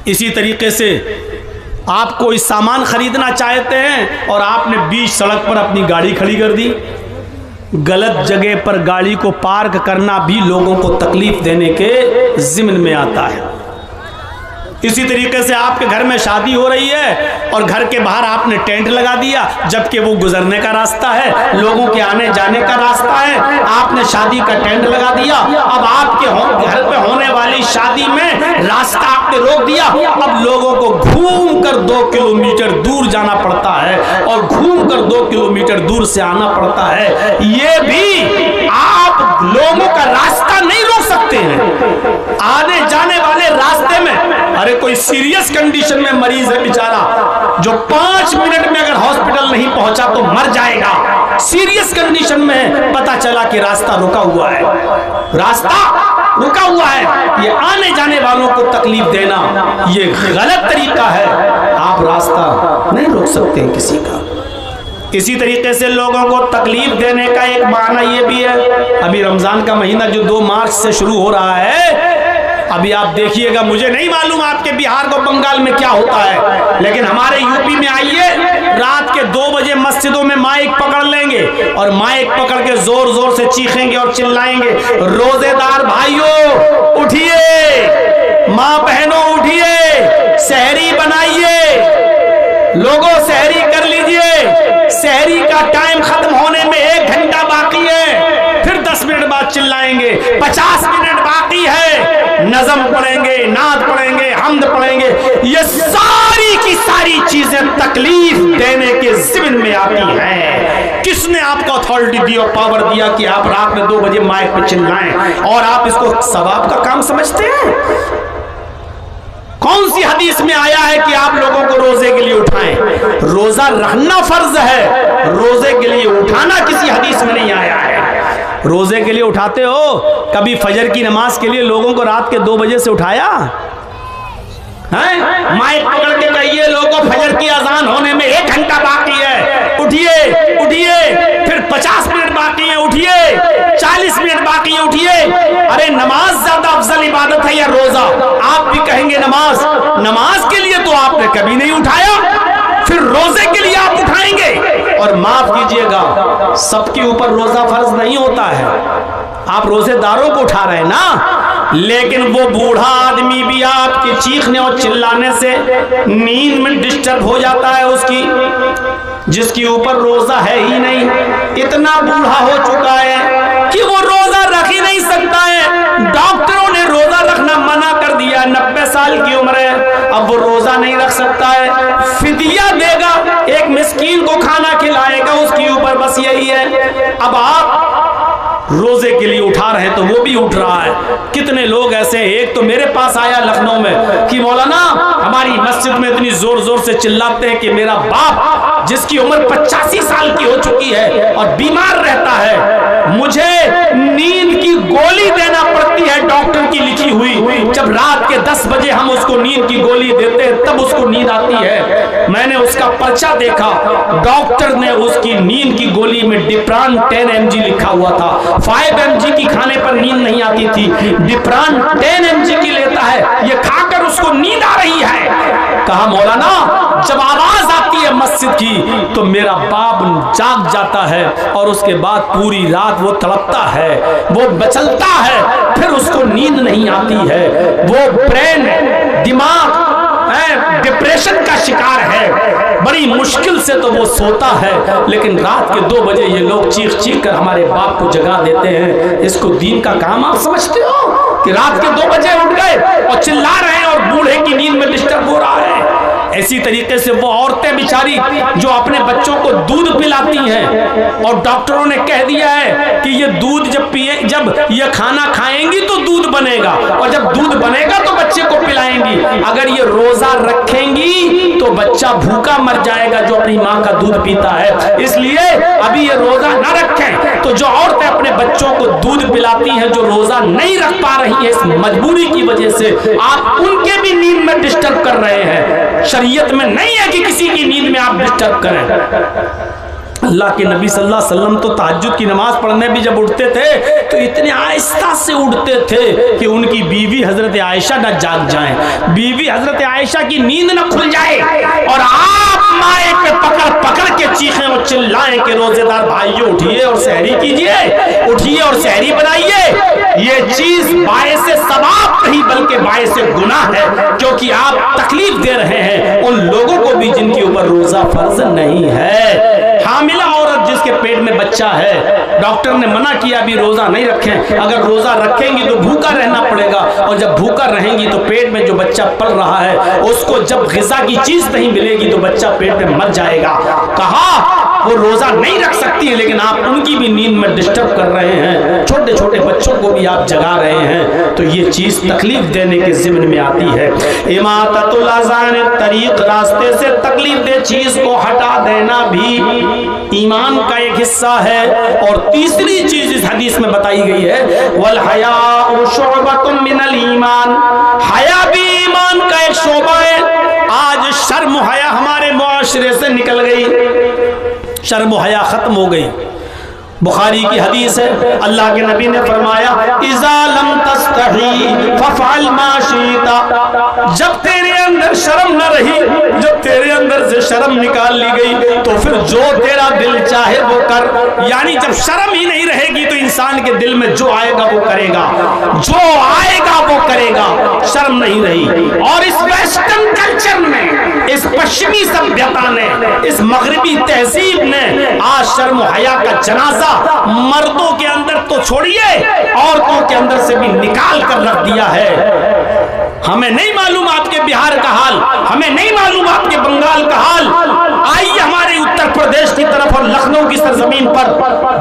इसी तरीके से आप कोई सामान खरीदना चाहते हैं और आपने बीच सड़क पर अपनी गाड़ी खड़ी कर दी, गलत जगह पर गाड़ी को पार्क करना भी लोगों को तकलीफ देने के जिम्न में आता है। इसी तरीके से आपके घर में शादी हो रही है और घर के बाहर आपने टेंट लगा दिया, जबकि वो गुजरने का रास्ता है, लोगों के आने जाने का रास्ता है। आपने शादी का टेंट लगा दिया, अब आपके घर पे होने वाली शादी में रास्ता आपने रोक दिया। अब लोगों को घूम कर 2 किलोमीटर दूर जाना पड़ता है और घूम कर 2 किलोमीटर दूर से आना पड़ता है। ये भी आप लोगों का रास्ता नहीं रोक सकते हैं। आने जाने वाले रास्ते में, अरे कोई सीरियस कंडीशन में मरीज है बेचारा, जो 5 मिनट में अगर हॉस्पिटल नहीं पहुंचा तो मर जाएगा, सीरियस कंडीशन में पता चला कि रास्ता रुका हुआ है, रास्ता रुका हुआ है। ये आने जाने वालों को तकलीफ देना ये गलत तरीका है। आप रास्ता नहीं रोक सकते किसी का। इसी तरीके से लोगों को तकलीफ देने का एक बहाना ये भी है, अभी रमजान का महीना जो 2 मार्च से शुरू हो रहा है, अभी आप देखिएगा, मुझे नहीं मालूम आपके बिहार को बंगाल में क्या होता है, लेकिन हमारे यूपी में आइए, रात के 2 बजे मस्जिदों में माइक पकड़ लेंगे और माइक पकड़ के जोर जोर से चीखेंगे और चिल्लाएंगे, रोजेदार भाइयों उठिए, माँ बहनों उठिए, सहरी बनाइए, लोगों सहरी कर लीजिए, सहरी का टाइम खत्म होने में 1 घंटा बाकी है। फिर 10 मिनट बाद चिल्लाएंगे 50 मिनट बाकी है, नज़म पढ़ेंगे, नात पढ़ेंगे, हमद पढ़ेंगे। ये सारी की सारी चीजें तकलीफ देने के ज़िम्न में आती हैं। किसने आपको अथॉरिटी दी और पावर दिया कि आप रात में 2 बजे माइक पे चिल्लाएं और आप इसको सवाब का काम समझते हैं? कौन सी हदीस में आया है कि आप लोगों को रोजे के लिए उठाएं? रोजा रखना फर्ज है, रोजे के लिए उठाना किसी हदीस में नहीं आया है। रोजे के लिए उठाते हो? कभी फजर की नमाज के लिए लोगों को रात के 2 बजे से उठाया है? माइक पकड़ के कहिए लोगों, फजर की अजान होने में 1 घंटा बाकी है, उठिए उठिए, फिर 50 मिनट बाकी है, उठिए, 40 मिनट बाकी है, उठिए। अरे नमाज ज्यादा अफजल इबादत है या रोजा? आप भी कहेंगे नमाज, नमाज के लिए तो आपने कभी नहीं उठाया, फिर रोजे के लिए आप उठाएंगे? और माफ कीजिएगा, सबके ऊपर रोजा फर्ज नहीं होता है। आप रोजेदारों को उठा रहे हैं ना, लेकिन वो बूढ़ा आदमी भी आपके चीखने और चिल्लाने से नींद में डिस्टर्ब हो जाता है उसकी, जिसके ऊपर रोजा है ही नहीं, इतना बूढ़ा हो चुका है कि वो रोजा रख ही नहीं सकता है। डॉक्टरों ने रोजा रखना मना कर दिया, 90 साल की उम्र है, अब वो रोजा नहीं रख सकता है, फिदिया देगा, एक मिस्कीन को खाना खिलाएगा, उसके ऊपर बस यही है। अब आप रोजे के लिए उठा रहे हैं तो वो भी उठ रहा है। कितने लोग ऐसे हैं, एक तो मेरे पास आया लखनऊ में कि मौलाना हमारी मस्जिद में इतनी जोर जोर से चिल्लाते हैं कि मेरा बाप जिसकी उम्र 85 साल की हो चुकी है और बीमार रहता है, मुझे नींद की गोली देना पड़ती है डॉक्टर की लिखी हुई, जब रात के 10 बजे हम उसको नींद की गोली देते हैं तब उसको नींद आती है। मैंने उसका पर्चा देखा, डॉक्टर ने उसकी नींद की गोली में डिप्रान 10 mg लिखा हुआ था, 5 mg की खाने पर नींद नहीं आती थी, डिप्रान 10 mg की लेता है, ये खाकर उसको नींद आ रही है। कहा मौलाना जब आवाज आती है मस्जिद की तो मेरा बाप जाग जाता है और उसके बाद पूरी रात वो तड़पता है, वो बचलता है, फिर उसको नींद नहीं आती है, वो ब्रेन दिमाग डिप्रेशन का शिकार है, बड़ी मुश्किल से तो वो सोता है, लेकिन रात के 2 बजे ये लोग चीख चीख कर हमारे बाप को जगा देते हैं। इसको दीन का काम आप समझते हो कि रात के 2 बजे उठ गए और चिल्ला रहे हैं और बूढ़े की नींद में डिस्टर्ब हो रहा है? ऐसी तरीके से वो औरतें बेचारी जो अपने बच्चों को दूध पिलाती हैं और डॉक्टरों ने कह दिया है कि ये दूध जब पिए, जब ये खाना खाएंगी तो दूध बनेगा और जब दूध बनेगा तो बच्चे को पिलाएंगी, अगर ये रोजा रखेंगी तो बच्चा भूखा मर जाएगा जो अपनी माँ का दूध पीता है। इसलिए अभी ये रोजा ना रखें। तो जो औरतें अपने बच्चों को दूध पिलाती हैं, जो रोजा नहीं रख पा रही है इस मजबूरी की वजह से, आप उनके भी नींद में डिस्टर्ब कर रहे हैं। शरीयत में नहीं है कि किसी की नींद में आप डिस्टर्ब करें। अल्लाह के नबी सल्लल्लाहु अलैहि वसल्लम तो तहज्जुद की नमाज पढ़ने भी जब उठते थे तो इतने आहिस्ता से उठते थे कि उनकी बीवी हजरत आयशा न जाग जाए, बीवी हजरत आयशा की नींद न खुल जाए और आप माए पे पकड़ पकड़ के चीखें और चिल्लाएं कि रोजेदार भाइयों उठिए और सहरी कीजिए, उठिए और सहरी बनाइए। ये चीज बायसे सवाब नहीं बल्कि बायसे गुनाह है, क्योंकि आप तकलीफ दे रहे हैं उन लोगों को भी जिनके ऊपर रोजा फर्ज नहीं है। हामिला औरत जिसके पेट में बच्चा है, डॉक्टर ने मना किया अभी रोजा नहीं रखें, अगर रोजा रखेंगी तो भूखा रहना पड़ेगा और जब भूखा रहेंगी तो पेट में जो बच्चा पल रहा है उसको जब ग़िज़ा की चीज नहीं मिलेगी तो बच्चा पेट में मर जाएगा। कहा वो रोजा नहीं रख सकती है, लेकिन आप उनकी भी नींद में डिस्टर्ब कर रहे हैं, छोटे छोटे बच्चों को भी आप जगा रहे हैं, तो ये चीज तकलीफ देने के ज़िम्न में आती है। इमाततुल अज़ान तरीक, रास्ते से तकलीफ दे चीज को हटा देना भी ईमान का एक हिस्सा है। और तीसरी चीज इस हदीस में बताई गई है, वल हयाउ शुअबतुम मिनल ईमान, हया भी ईमान का एक शोबा है। आज शर्म हया हमारे मुआशरे से निकल गई, शर्म हया खत्म हो गई। बुखारी की हदीस है, अल्लाह के नबी ने फरमाया इज़ा लम तस्तही फफ़अल मा शीता, जब तेरे अंदर शर्म न रही, जब तेरे अंदर से शर्म निकाल ली गई तो फिर जो तेरा दिल चाहे वो कर। यानी जब शर्म ही नहीं रहेगी तो इंसान के दिल में जो आएगा वो करेगा, जो आएगा वो करेगा, शर्म नहीं रही। और इस वेस्टर्न कल्चर में, इस पश्चिमी सभ्यता ने, इस मगरिबी तहजीब ने आज शर्म हया का जनाजा मर्दों के अंदर तो छोड़िए औरतों के अंदर से भी निकाल कर रख दिया है। हमें नहीं मालूम आपके बिहार का हाल, हमें नहीं मालूम आपके बंगाल का हाल। आइए हमारे उत्तर प्रदेश की तरफ और लखनऊ की सरजमीन पर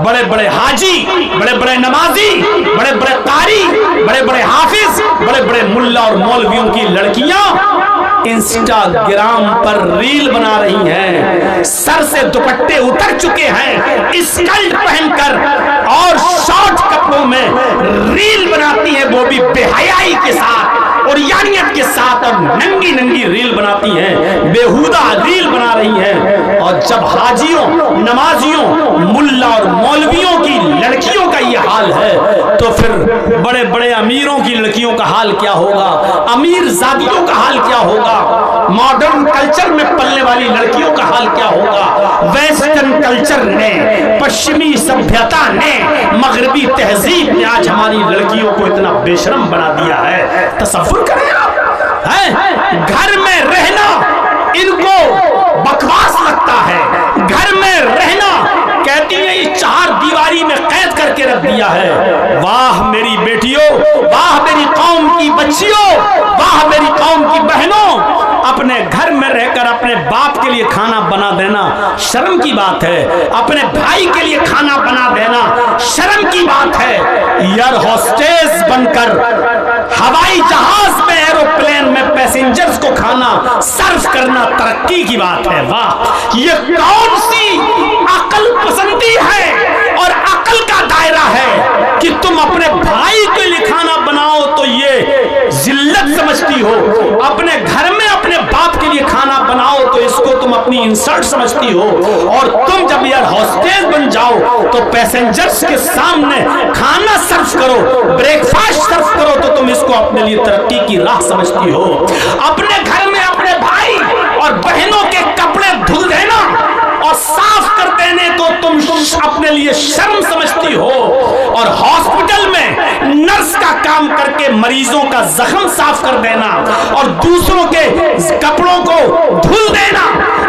बड़े बड़े हाजी, बड़े बड़े नमाजी, बड़े बड़े कारी, बड़े बड़े हाफिज, बड़े बड़े मुल्ला और मौलवियों की लड़कियां इंस्टाग्राम पर रील बना रही हैं, सर से दुपट्टे उतर चुके हैं, स्कर्ट पहनकर और शॉर्ट कपड़ों में रील बनाती हैं, वो भी बेहयाई के साथ और यानियत के साथ, और नंगी नंगी रील बनाती हैं, बेहुदा रील बना रही हैं। और जब हाजियों, नमाजियों, मुल्ला और मौलवियों की लड़कियों का ये हाल है तो फिर बड़े बड़े अमीरों की लड़कियों का हाल क्या होगा, अमीर जादियों का हाल क्या होगा, मॉडर्न कल्चर में पलने वाली लड़कियों का हाल क्या होगा। वेस्टर्न कल्चर ने, पश्चिमी सभ्यता ने, मगरबी तहजीब ने आज हमारी लड़कियों को इतना बेशरम बना दिया है। तसव्वुर करें आप, हैं घर में रहना इनको बकवास लगता है, घर में रहना कहती है ये चार दीवारी में कैद करके रख दिया है। वाह मेरी बेटियों, वाह मेरी कौम की बच्चियों, वाह मेरी कौम की बहनों, अपने घर में रहकर अपने बाप के लिए खाना बना देना शर्म की बात है, अपने भाई के लिए खाना बना देना शर्म की बात है। एयर होस्टेस बनकर हवाई जहाज में, एरोप्लेन में पैसेंजर्स को खाना सर्व करना तरक्की की बात है। वाह, ये कौन सी अकल पसंदी है और अकल का दायरा है कि तुम अपने भाई के लिए खाना बनाओ तो ये जिल्लत समझती हो, अपने घर में अपने बाप के लिए खाना बनाओ तो इसको तुम अपनी इंसल्ट समझती हो, और तुम जब एयर होस्टेस बन जाओ तो पैसेंजर्स के सामने खाना सर्व करो, ब्रेकफास्ट सर्व करो तो तुम इसको अपने लिए तरक्की की राह समझती हो। अपने घर में अपने भाई और बहनों के कपड़े धुल देना और साफ कर देने को तुम अपने लिए शर्म समझती हो, और हॉस्पिटल में नर्स का काम करके मरीजों का जख्म साफ कर देना और दूसरों के कपड़ों को धुल देना,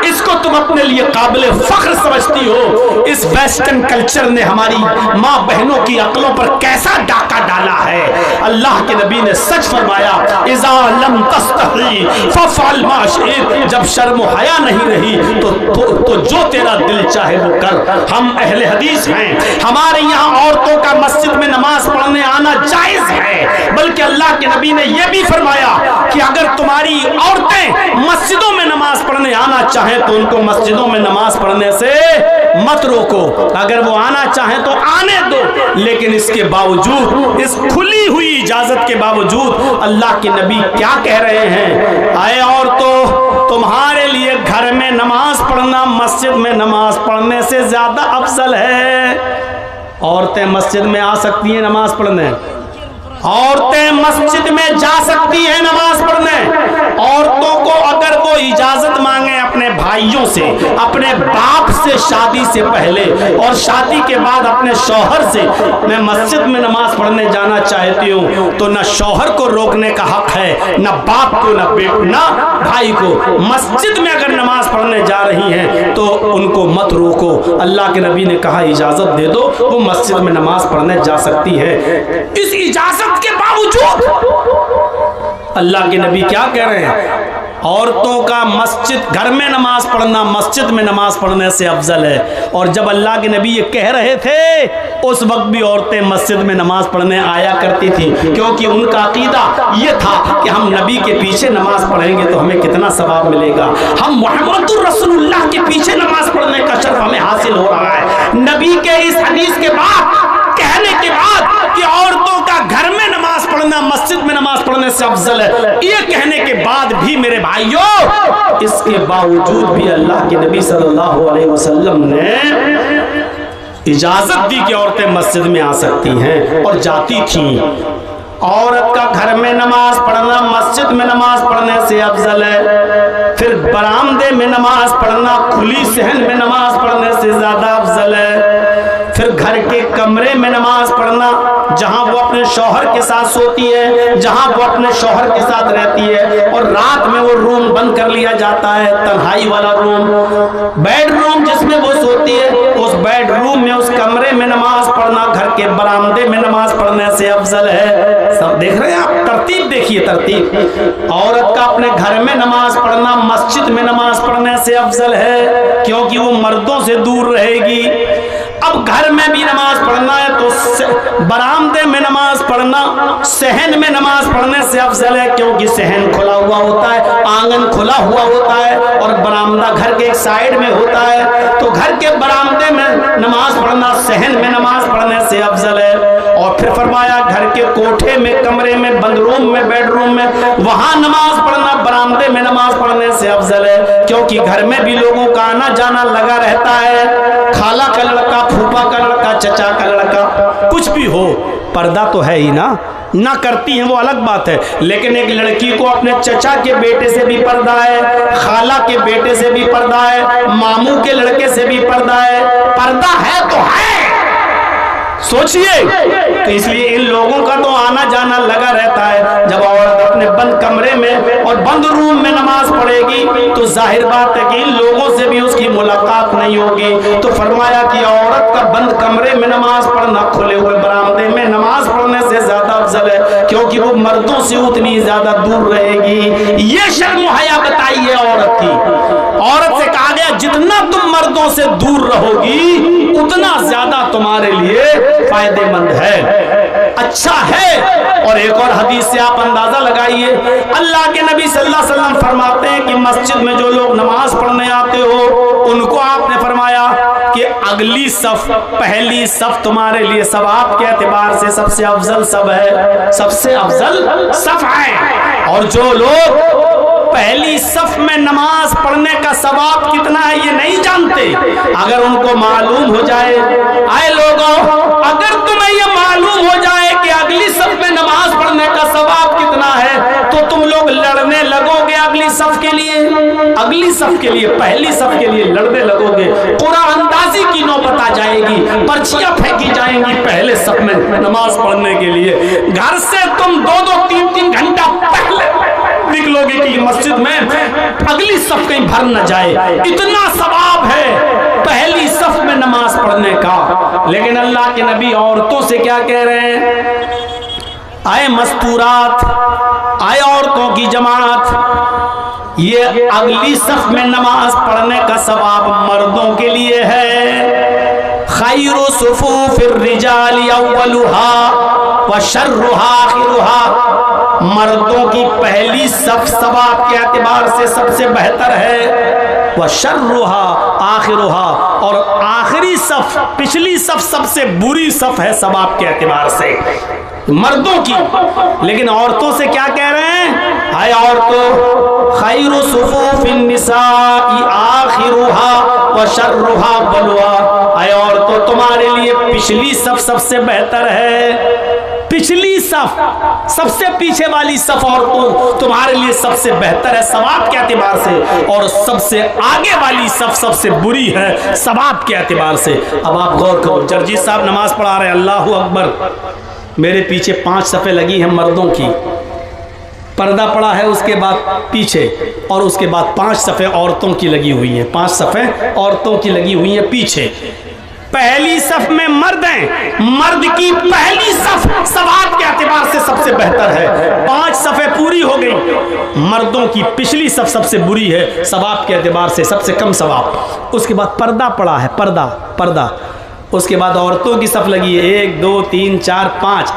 इसको तुम अपने लिए काबिल फख्र समझती हो। इस वेस्टर्न कल्चर ने हमारी माँ बहनों की अक्लों पर कैसा डाका डाला है। अल्लाह के नबी ने सच फरमाया, इज़ा लम तस्तही फफ़अल मा शि'त, जब शर्म हया नहीं रही तो जो तेरा दिल चाहे वो कर। हम अहले हदीस हैं, हमारे यहाँ औरतों का मस्जिद में नमाज पढ़ने आना जायज है, बल्कि अल्लाह के नबी ने यह भी फरमाया कि अगर तुम्हारी औरतें मस्जिदों में नमाज पढ़ने आना चाहें तो उनको मस्जिदों में नमाज पढ़ने से मत रोको, अगर वो आना चाहें तो आने दो, लेकिन इसके बावजूद, इस खुली हुई इजाजत के बावजूद अल्लाह के नबी क्या कह रहे हैं, आए औरतों, तुम्हारे लिए घर में नमाज पढ़ना मस्जिद में नमाज पढ़ने से ज्यादा अफजल है। औरतें मस्जिद में आ सकती हैं नमाज पढ़ने, औरतें मस्जिद में जा सकती हैं नमाज पढ़ने। औरतों को अगर वो इजाजत मांगे अपने भाइयों से, अपने बाप से शादी से पहले और शादी के बाद अपने शौहर से, मैं मस्जिद में नमाज पढ़ने जाना चाहती हूँ, तो न शौहर को रोकने का हक है, न बाप को, न भाई को। मस्जिद में अगर नमाज पढ़ने जा रही हैं तो उनको मत रोको। अल्लाह के नबी ने कहा इजाजत दे दो, वो मस्जिद में नमाज पढ़ने जा सकती है। इस इजाजत के बावजूद अल्लाह के नबी क्या कह रहे हैं, औरतों का मस्जिद, घर में नमाज पढ़ना मस्जिद में नमाज पढ़ने से अफजल है। और जब अल्लाह के नबी ये कह रहे थे उस वक्त भी औरतें मस्जिद में नमाज पढ़ने आया करती थी, क्योंकि उनका अकीदा ये था कि हम नबी के पीछे नमाज पढ़ेंगे तो हमें कितना सवाब मिलेगा, हम मुहम्मदुर रसूलुल्लाह के पीछे नमाज पढ़ने का शर्फ हमें हासिल हो रहा है। नबी के इस हदीस के बाद, कहने के बाद कि औरतों का घर में नमाज पढ़ना मस्जिद में नमाज पढ़ने से अफजल है, ये कहने के बाद भी मेरे भाइयों, इसके बावजूद भी अल्लाह के नबी सल्लल्लाहु अलैहि वसल्लम ने इजाजत दी कि औरतें मस्जिद में आ सकती हैं और जाती थीं। औरत का घर में नमाज पढ़ना मस्जिद में नमाज पढ़ने से अफजल है। फिर बरामदे में नमाज पढ़ना खुली सहन में नमाज पढ़ने से ज्यादा अफजल है। फिर घर के कमरे में नमाज पढ़ना, जहां वो अपने शौहर के साथ सोती है, जहां वो अपने शौहर के साथ रहती है, और रात में वो रूम बंद कर लिया जाता है, तन्हाई वाला रूम, बेडरूम जिसमें वो सोती है, उस बेडरूम में, उस कमरे में नमाज पढ़ना घर के बरामदे में नमाज पढ़ने से अफजल है। सब देख रहे हैं आप, तरतीब देखिए, तरतीब। औरत का अपने घर में नमाज पढ़ना मस्जिद में नमाज पढ़ने से अफजल है, क्योंकि वो मर्दों से दूर रहेगी। अब घर में भी नमाज पढ़ना है तो बरामदे में नमाज पढ़ना, सहन में नमाज पढ़ने से अफजल है, क्योंकि सहन खुला हुआ होता है, आंगन खुला हुआ होता है, और बरामदा घर के एक साइड में होता है। तो घर के बरामदे में नमाज पढ़ना सहन में नमाज पढ़ने से अफजल है। और फिर फरमाया घर के कोठे में, कमरे में, बंद रूम में, बेडरूम में, वहां नमाज पढ़ना बरामदे में नमाज पढ़ने से अफजल है, क्योंकि घर में भी लोगों का आना जाना लगा रहता है। खाला का लड़का, फूफा का लड़का, चचा का लड़का, कुछ भी हो, पर्दा तो है ही ना करती हैं वो अलग बात है, लेकिन एक लड़की को अपने चचा के बेटे से भी पर्दा है, खाला के बेटे से भी पर्दा है, मामू के लड़के से भी पर्दा है। पर्दा है तो है, सोचिए। तो इसलिए इन लोगों का तो आना जाना लगा रहता है। जब औरत अपने बंद कमरे में और बंद रूम में नमाज पढ़ेगी तो जाहिर बात है कि इन लोगों से भी उसकी मुलाकात नहीं होगी। तो फरमाया कि औरत का बंद कमरे में नमाज पढ़ना खुले हुए बरामदे में नमाज पढ़ने से ज्यादा अफजल है, क्योंकि वो मर्दों से उतनी ज्यादा दूर रहेगी। ये शर्म हया बताई है औरत की। औरत से कहा गया जितना तुम मर्दों से दूर रहोगी उतना ज्यादा तुम्हारे लिए फायदेमंद है, अच्छा है। और एक और हदीस से आप अंदाजा लगाइए, अल्लाह के नबी सल्लल्लाहु अलैहि वसल्लम फरमाते हैं कि मस्जिद में जो लोग नमाज पढ़ने आते हो उनको आपने फरमाया कि अगली सफ, पहली सफ तुम्हारे लिए सवाब के एतबार से सबसे अफजल सब है, सबसे अफजल सफ है। और जो लोग पहली सफ में नमाज पढ़ने का सवाब कितना है ये नहीं जानते, अगर उनको मालूम हो जाए, आए लोगों, अगर तुम्हें ये मालूम हो जाए कि अगली सफ में नमाज पढ़ने का सवाब कितना है तो तुम लोग लड़ने लगोगे अगली सफ के लिए, अगली सफ के लिए, पहली सफ के लिए लड़ने लगोगे। कुरान अंदाजी की नौबत आ जाएगी, पर्चियां फेंकी जाएंगी पहले सफ में नमाज पढ़ने के लिए। घर से तुम 2-2, 3-3 घंटा पहले निकलोगे कि मस्जिद में अगली सफ कहीं भर न जाए, इतना सवाब है पहली सफ में नमाज पढ़ने का। लेकिन अल्लाह के नबी औरतों से क्या कह रहे हैं, आए मस्तूरात, आए औरतों की जमात, ये अगली सफ में नमाज पढ़ने का सवाब मर्दों के लिए है। खैरु सुफूफिर रिजाली अव्वलुहा व शर्रुहा आखिरुहा, मर्दों की पहली सफ सवाब के एतबार से सबसे बेहतर है, व शर्रुहा आखिरुहा, और आखिरी सफ, पिछली सफ सबसे बुरी सफ है सवाब के एतबार से मर्दों की। लेकिन औरतों से क्या कह रहे हैं? हाय औरतों, खैरु सुफूफिन निसाई आखिरुहा व शर्रुहा बलवा। हाय औरतों, तुम्हारे लिए पिछली सफ सबसे बेहतर है। पिछली सफ, सबसे पीछे वाली सफ औरतों तुम्हारे लिए सबसे बेहतर है सवाब के एतबार से, और सबसे आगे वाली सफ सबसे बुरी है सवाब के एतबार से। अब आप गौर करो, जर्जी साहब नमाज पढ़ा रहे हैं, अल्लाहु अकबर, मेरे पीछे 5 सफ़े लगी हैं मर्दों की, पर्दा पड़ा है उसके बाद पीछे, और उसके बाद 5 सफ़े औरतों की लगी हुई हैं, 5 सफ़े औरतों की लगी हुई हैं पीछे। पहली सफ में मर्द हैं, मर्द की पहली सफ सवाब के एतबार से सबसे बेहतर है, 5 सफ़े पूरी हो गई। मर्दों की पिछली सफ सबसे बुरी है सवाब के एतबार से, सबसे कम सवाब। उसके बाद पर्दा पड़ा है, पर्दा पर्दा, उसके बाद औरतों की सफ लगी है 1 2 3 4 5,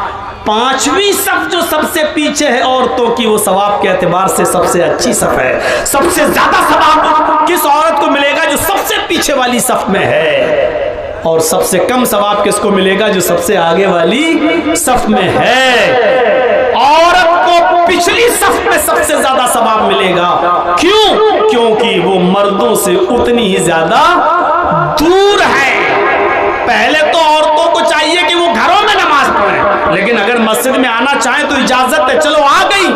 5वीं सफ जो सबसे पीछे है औरतों की, वो सवाब के एतबार से सबसे अच्छी सफ है। सबसे ज्यादा सवाब किस औरत को मिलेगा? जो सबसे पीछे वाली सफ में है, और सबसे कम सवाब किसको मिलेगा? जो सबसे आगे वाली सफ में है। औरत को पिछली सफ में सबसे ज्यादा सवाब मिलेगा। क्यों? क्योंकि वो मर्दों से उतनी ही ज्यादा दूर है। पहले तो औरतों को चाहिए कि वो घरों में नमाज पढ़ें, लेकिन अगर मस्जिद में आना चाहे तो इजाजत है, चलो आ गई।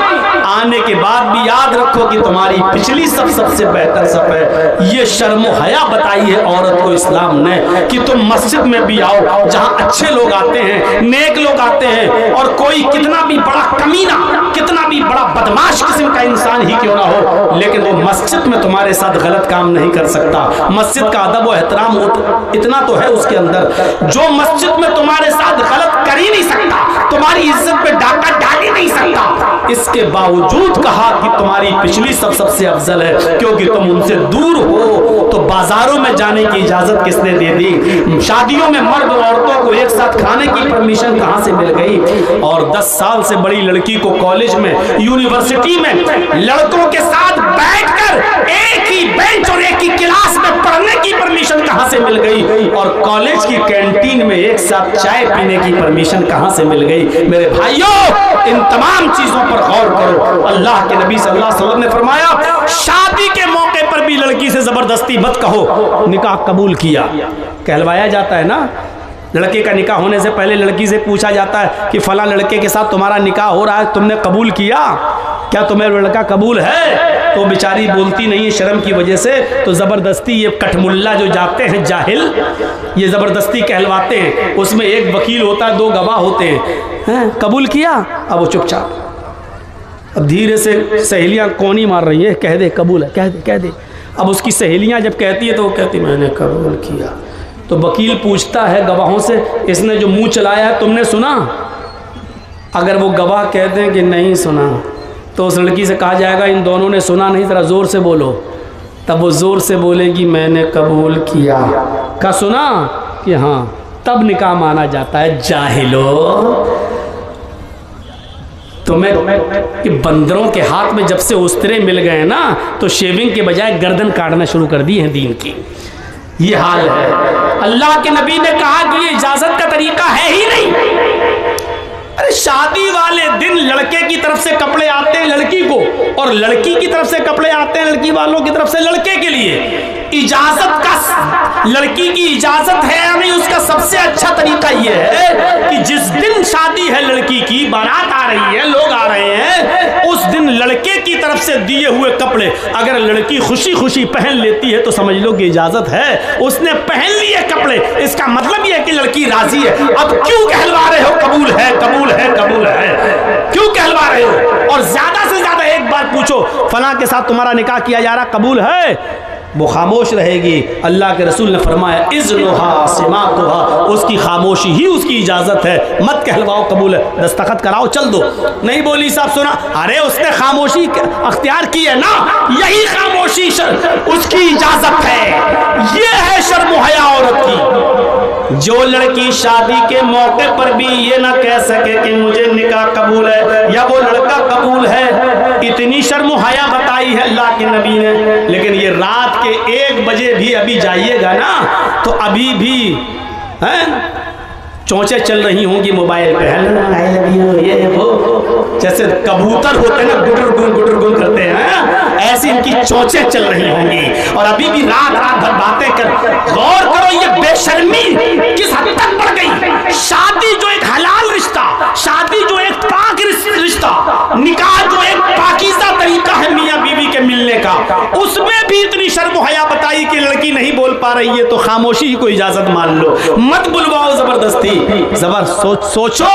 आने के बाद भी याद रखो कि तुम्हारी पिछली सफ सबसे बेहतर सफ है। ये शर्म हया बताई है औरत को इस्लाम ने कि तुम मस्जिद में भी आओ जहां अच्छे लोग आते हैं, नेक लोग आते हैं, और कोई कितना भी बड़ा कमीना, कितना भी बड़ा बदमाश किस्म का इंसान ही क्यों ना हो, लेकिन वो मस्जिद में तुम्हारे साथ गलत काम नहीं कर सकता। मस्जिद का अदब व एहतराम इतना तो है उसके अंदर, जो मस्जिद में तुम्हारे साथ गलत कर ही नहीं सकता, तुम्हारी इज्जत पे डाका डाल ही नहीं सकता, इसके बावजूद कहा कि तुम्हारी पिछली सब सबसे अफजल है क्योंकि तुम उनसे दूर हो। तो बाजारों में जाने की इजाजत किसने दे दी? शादियों में मर्द औरतों को एक साथ खाने की परमिशन कहां से मिल गई? और 10 साल से बड़ी लड़की को कॉलेज में, यूनिवर्सिटी में लड़कों के साथ बैठकर एक ही बेंच और एक ही क्लास में पढ़ने की परमिशन कहां से मिल गई? और कॉलेज की कैंटीन में एक साथ चाय पीने की परमिशन कहां से मिल गई? मेरे भाइयों, इन तमाम चीजों पर गौर करो। अल्लाह के नबी सल्लल्लाहु अलैहि वसल्लम ने फरमाया, शादी के मौके पर भी लड़की से जबरदस्ती मत कहो निकाह कबूल किया। कहलवाया जाता है ना, लड़के का निकाह होने से पहले लड़की से पूछा जाता है कि फला लड़के के साथ तुम्हारा निकाह हो रहा है, तुमने कबूल किया क्या? तुम्हें लड़का कबूल है? तो बेचारी बोलती नहीं है शर्म की वजह से, तो ज़बरदस्ती ये कठमुल्ला जो जाते हैं जाहिल, ये ज़बरदस्ती कहलवाते हैं। उसमें एक वकील होता है, 2 गवाह होते हैं, कबूल किया? अब वो चुपचाप, अब धीरे से सहेलियाँ कोनी मार रही है, कह दे कबूल है, कह दे कह दे। अब उसकी सहेलियाँ जब कहती है तो वो कहती मैंने कबूल किया। तो वकील पूछता है गवाहों से, इसने जो मुंह चलाया है तुमने सुना? अगर वो गवाह कहते हैं कि नहीं सुना, तो उस लड़की से कहा जाएगा इन दोनों ने सुना नहीं, ज़रा ज़ोर से बोलो। तब वो ज़ोर से बोलेगी मैंने कबूल किया। का सुना कि हाँ, तब निकाह माना जाता है। जाहिलो, तुम्हें कि बंदरों के हाथ में जब से उस्तरे मिल गए ना, तो शेविंग के बजाय गर्दन काटना शुरू कर दी है दीन की। ये हाल है। अल्लाह के नबी ने कहा कि ये इजाजत का तरीका है ही नहीं। अरे शादी वाले दिन लड़के की तरफ से कपड़े आते हैं लड़की को, और लड़की की तरफ से कपड़े आते हैं लड़की वालों की तरफ से लड़के के लिए। इजाजत का, लड़की की इजाजत है या नहीं, उसका सबसे अच्छा तरीका यह है कि जिस दिन शादी है लड़की की, बारात आ रही है, लोग आ रहे हैं, उस दिन लड़के की तरफ से दिए हुए कपड़े अगर लड़की खुशी खुशी पहन लेती है तो समझ लो कि इजाजत है, उसने पहन लिए कपड़े, इसका मतलब यह है कि लड़की राजी है। अब क्यों कहलवा रहे हो कबूल है कबूल है कबूल है, क्यों कहलवा रहे हो? और ज्यादा से ज्यादा एक बार पूछो फला के साथ तुम्हारा निकाह किया जा रहा, कबूल है? वो खामोश रहेगी। अल्लाह के रसूल ने फरमाया इज़्नुहा सिमातुहा, उसकी खामोशी ही उसकी इजाज़त है। मत कहलवाओ कबूल है, दस्तखत कराओ चल दो। नहीं बोली साहब सुना, अरे उसने खामोशी अख्तियार की है ना, यही खामोशी उसकी इजाज़त है। ये है शर्म हया औरत की। जो लड़की शादी के मौके पर भी ये ना कह सके कि मुझे निकाह कबूल है या वो लड़का कबूल है, इतनी शर्म हया बताई है अल्लाह के नबी ने। लेकिन ये रात के 1 बजे भी अभी जाइएगा ना तो अभी भी हैं चोंचे चल रही होंगी मोबाइल पे, ये वो जैसे कबूतर होते हैं ना गुटर गुन करते हैं, ऐसी इनकी चोंचे चल रही होंगी और अभी भी रात भर बातें कर। गौर करो ये बेशर्मी किस हद तक बढ़ गई। शादी जो एक हलाल रिश्ता, शादी जो एक पाक रिश्ता, निकाह जो एक पाकीज़ा तरीका है मियां बीवी के मिलने का, उसमें भी इतनी शर्म हया बताई कि लड़की नहीं बोल पा रही है तो खामोशी ही को इजाजत मान लो, मत बुलवाओ जबरदस्ती। सोचो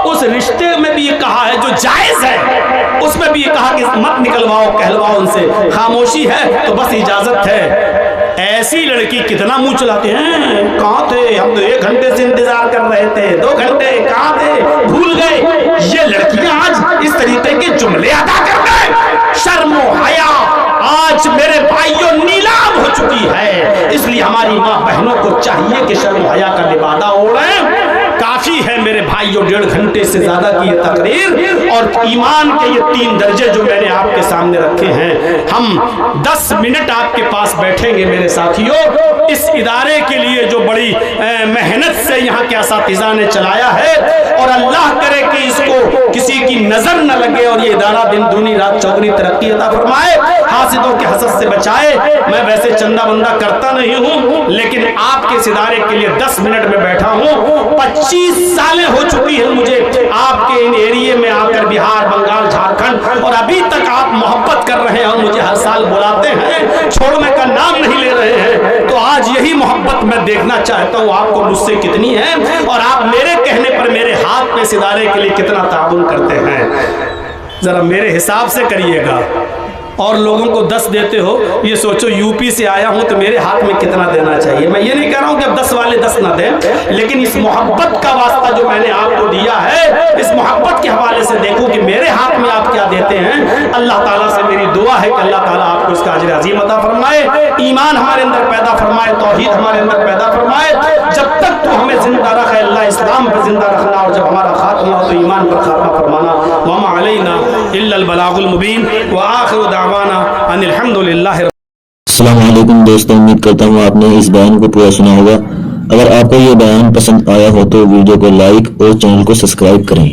उस रिश्ते में भी ये कहा है जो जायज है, उसमें भी ये कहा कि मत निकलवाओ कहलवाओ उनसे, खामोशी है तो बस इजाजत है। ऐसी लड़की कितना मुंह चलाते हैं, कहां थे हम तो 1 घंटे से इंतजार कर रहे थे, 2 घंटे कहां थे, भूल गए। ये लड़कियां आज इस तरीके के जुमले अदा कर गए। शर्मो हया आज मेरे भाइयों नीलाम हो चुकी है, इसलिए हमारी माँ बहनों को चाहिए कि शर्म हया का लिबादा ओढ़ें। काफी है मेरे भाइयों 1.5 घंटे से ज्यादा की ये तकरीर और ईमान के ये 3 दर्जे जो मैंने आपके सामने रखे हैं। हम 10 मिनट आपके पास बैठेंगे मेरे साथियों, इस इदारे के लिए जो बड़ी मेहनत से यहाँ के असातिज़ा ने चलाया है, और अल्लाह करे कि इसको किसी की नजर न लगे और ये इदारा दिन दूनी रात चौगुनी तरक्की अता फरमाए, हासिदों के हसद से बचाए। मैं वैसे चंदा बंदा करता नहीं हूँ, लेकिन आपके इस इदारे के लिए 10 मिनट में बैठा हूँ। 25 सालें हो चुकी है मुझे आपके इन एरिए में आकर, बिहार, बंगाल, झारखंड, और अभी तक आप मोहब्बत कर रहे हैं, मुझे हर साल बुलाते हैं, छोड़ने का नाम नहीं ले रहे हैं। तो आज यही मोहब्बत मैं देखना चाहता हूँ आपको मुझसे कितनी है, और आप मेरे कहने पर मेरे हाथ में इस इदारे के लिए कितना ताउन करते हैं। जरा मेरे हिसाब से करिएगा, और लोगों को 10 देते हो, ये सोचो यूपी से आया हूं तो मेरे हाथ में कितना देना चाहिए। मैं ये नहीं कह रहा हूं कि अब 10 वाले 10 ना दें, लेकिन इस मोहब्बत का वास्ता जो मैंने आपको दिया है, इस मोहब्बत के हवाले से देखो कि मेरे हाथ में आप क्या देते हैं। अल्लाह ताला से मेरी दुआ है कि अल्लाह ताला आपको इसका अजर अजीम अता फरमाए, ईमान हमारे अंदर पैदा फरमाए, तौहीद हमारे अंदर पैदा फरमाए। जब तक तो हमें जिंदा रखे अल्लाह, इस्लाम पर जिंदा रखना, और जब हमारा खात्मा हो तो ईमान पर खात्मा फरमाना। वमा अलैना इल्लल बलागुल मुबीन व आखिरु दावाना अनिल हम्दुलिल्लाह। अस्सलाम वालेकुम दोस्तों, उम्मीद करता हूँ आपने इस बयान को पूरा सुना होगा। अगर आपको ये बयान पसंद आया हो तो वीडियो को लाइक और चैनल को सब्सक्राइब करें।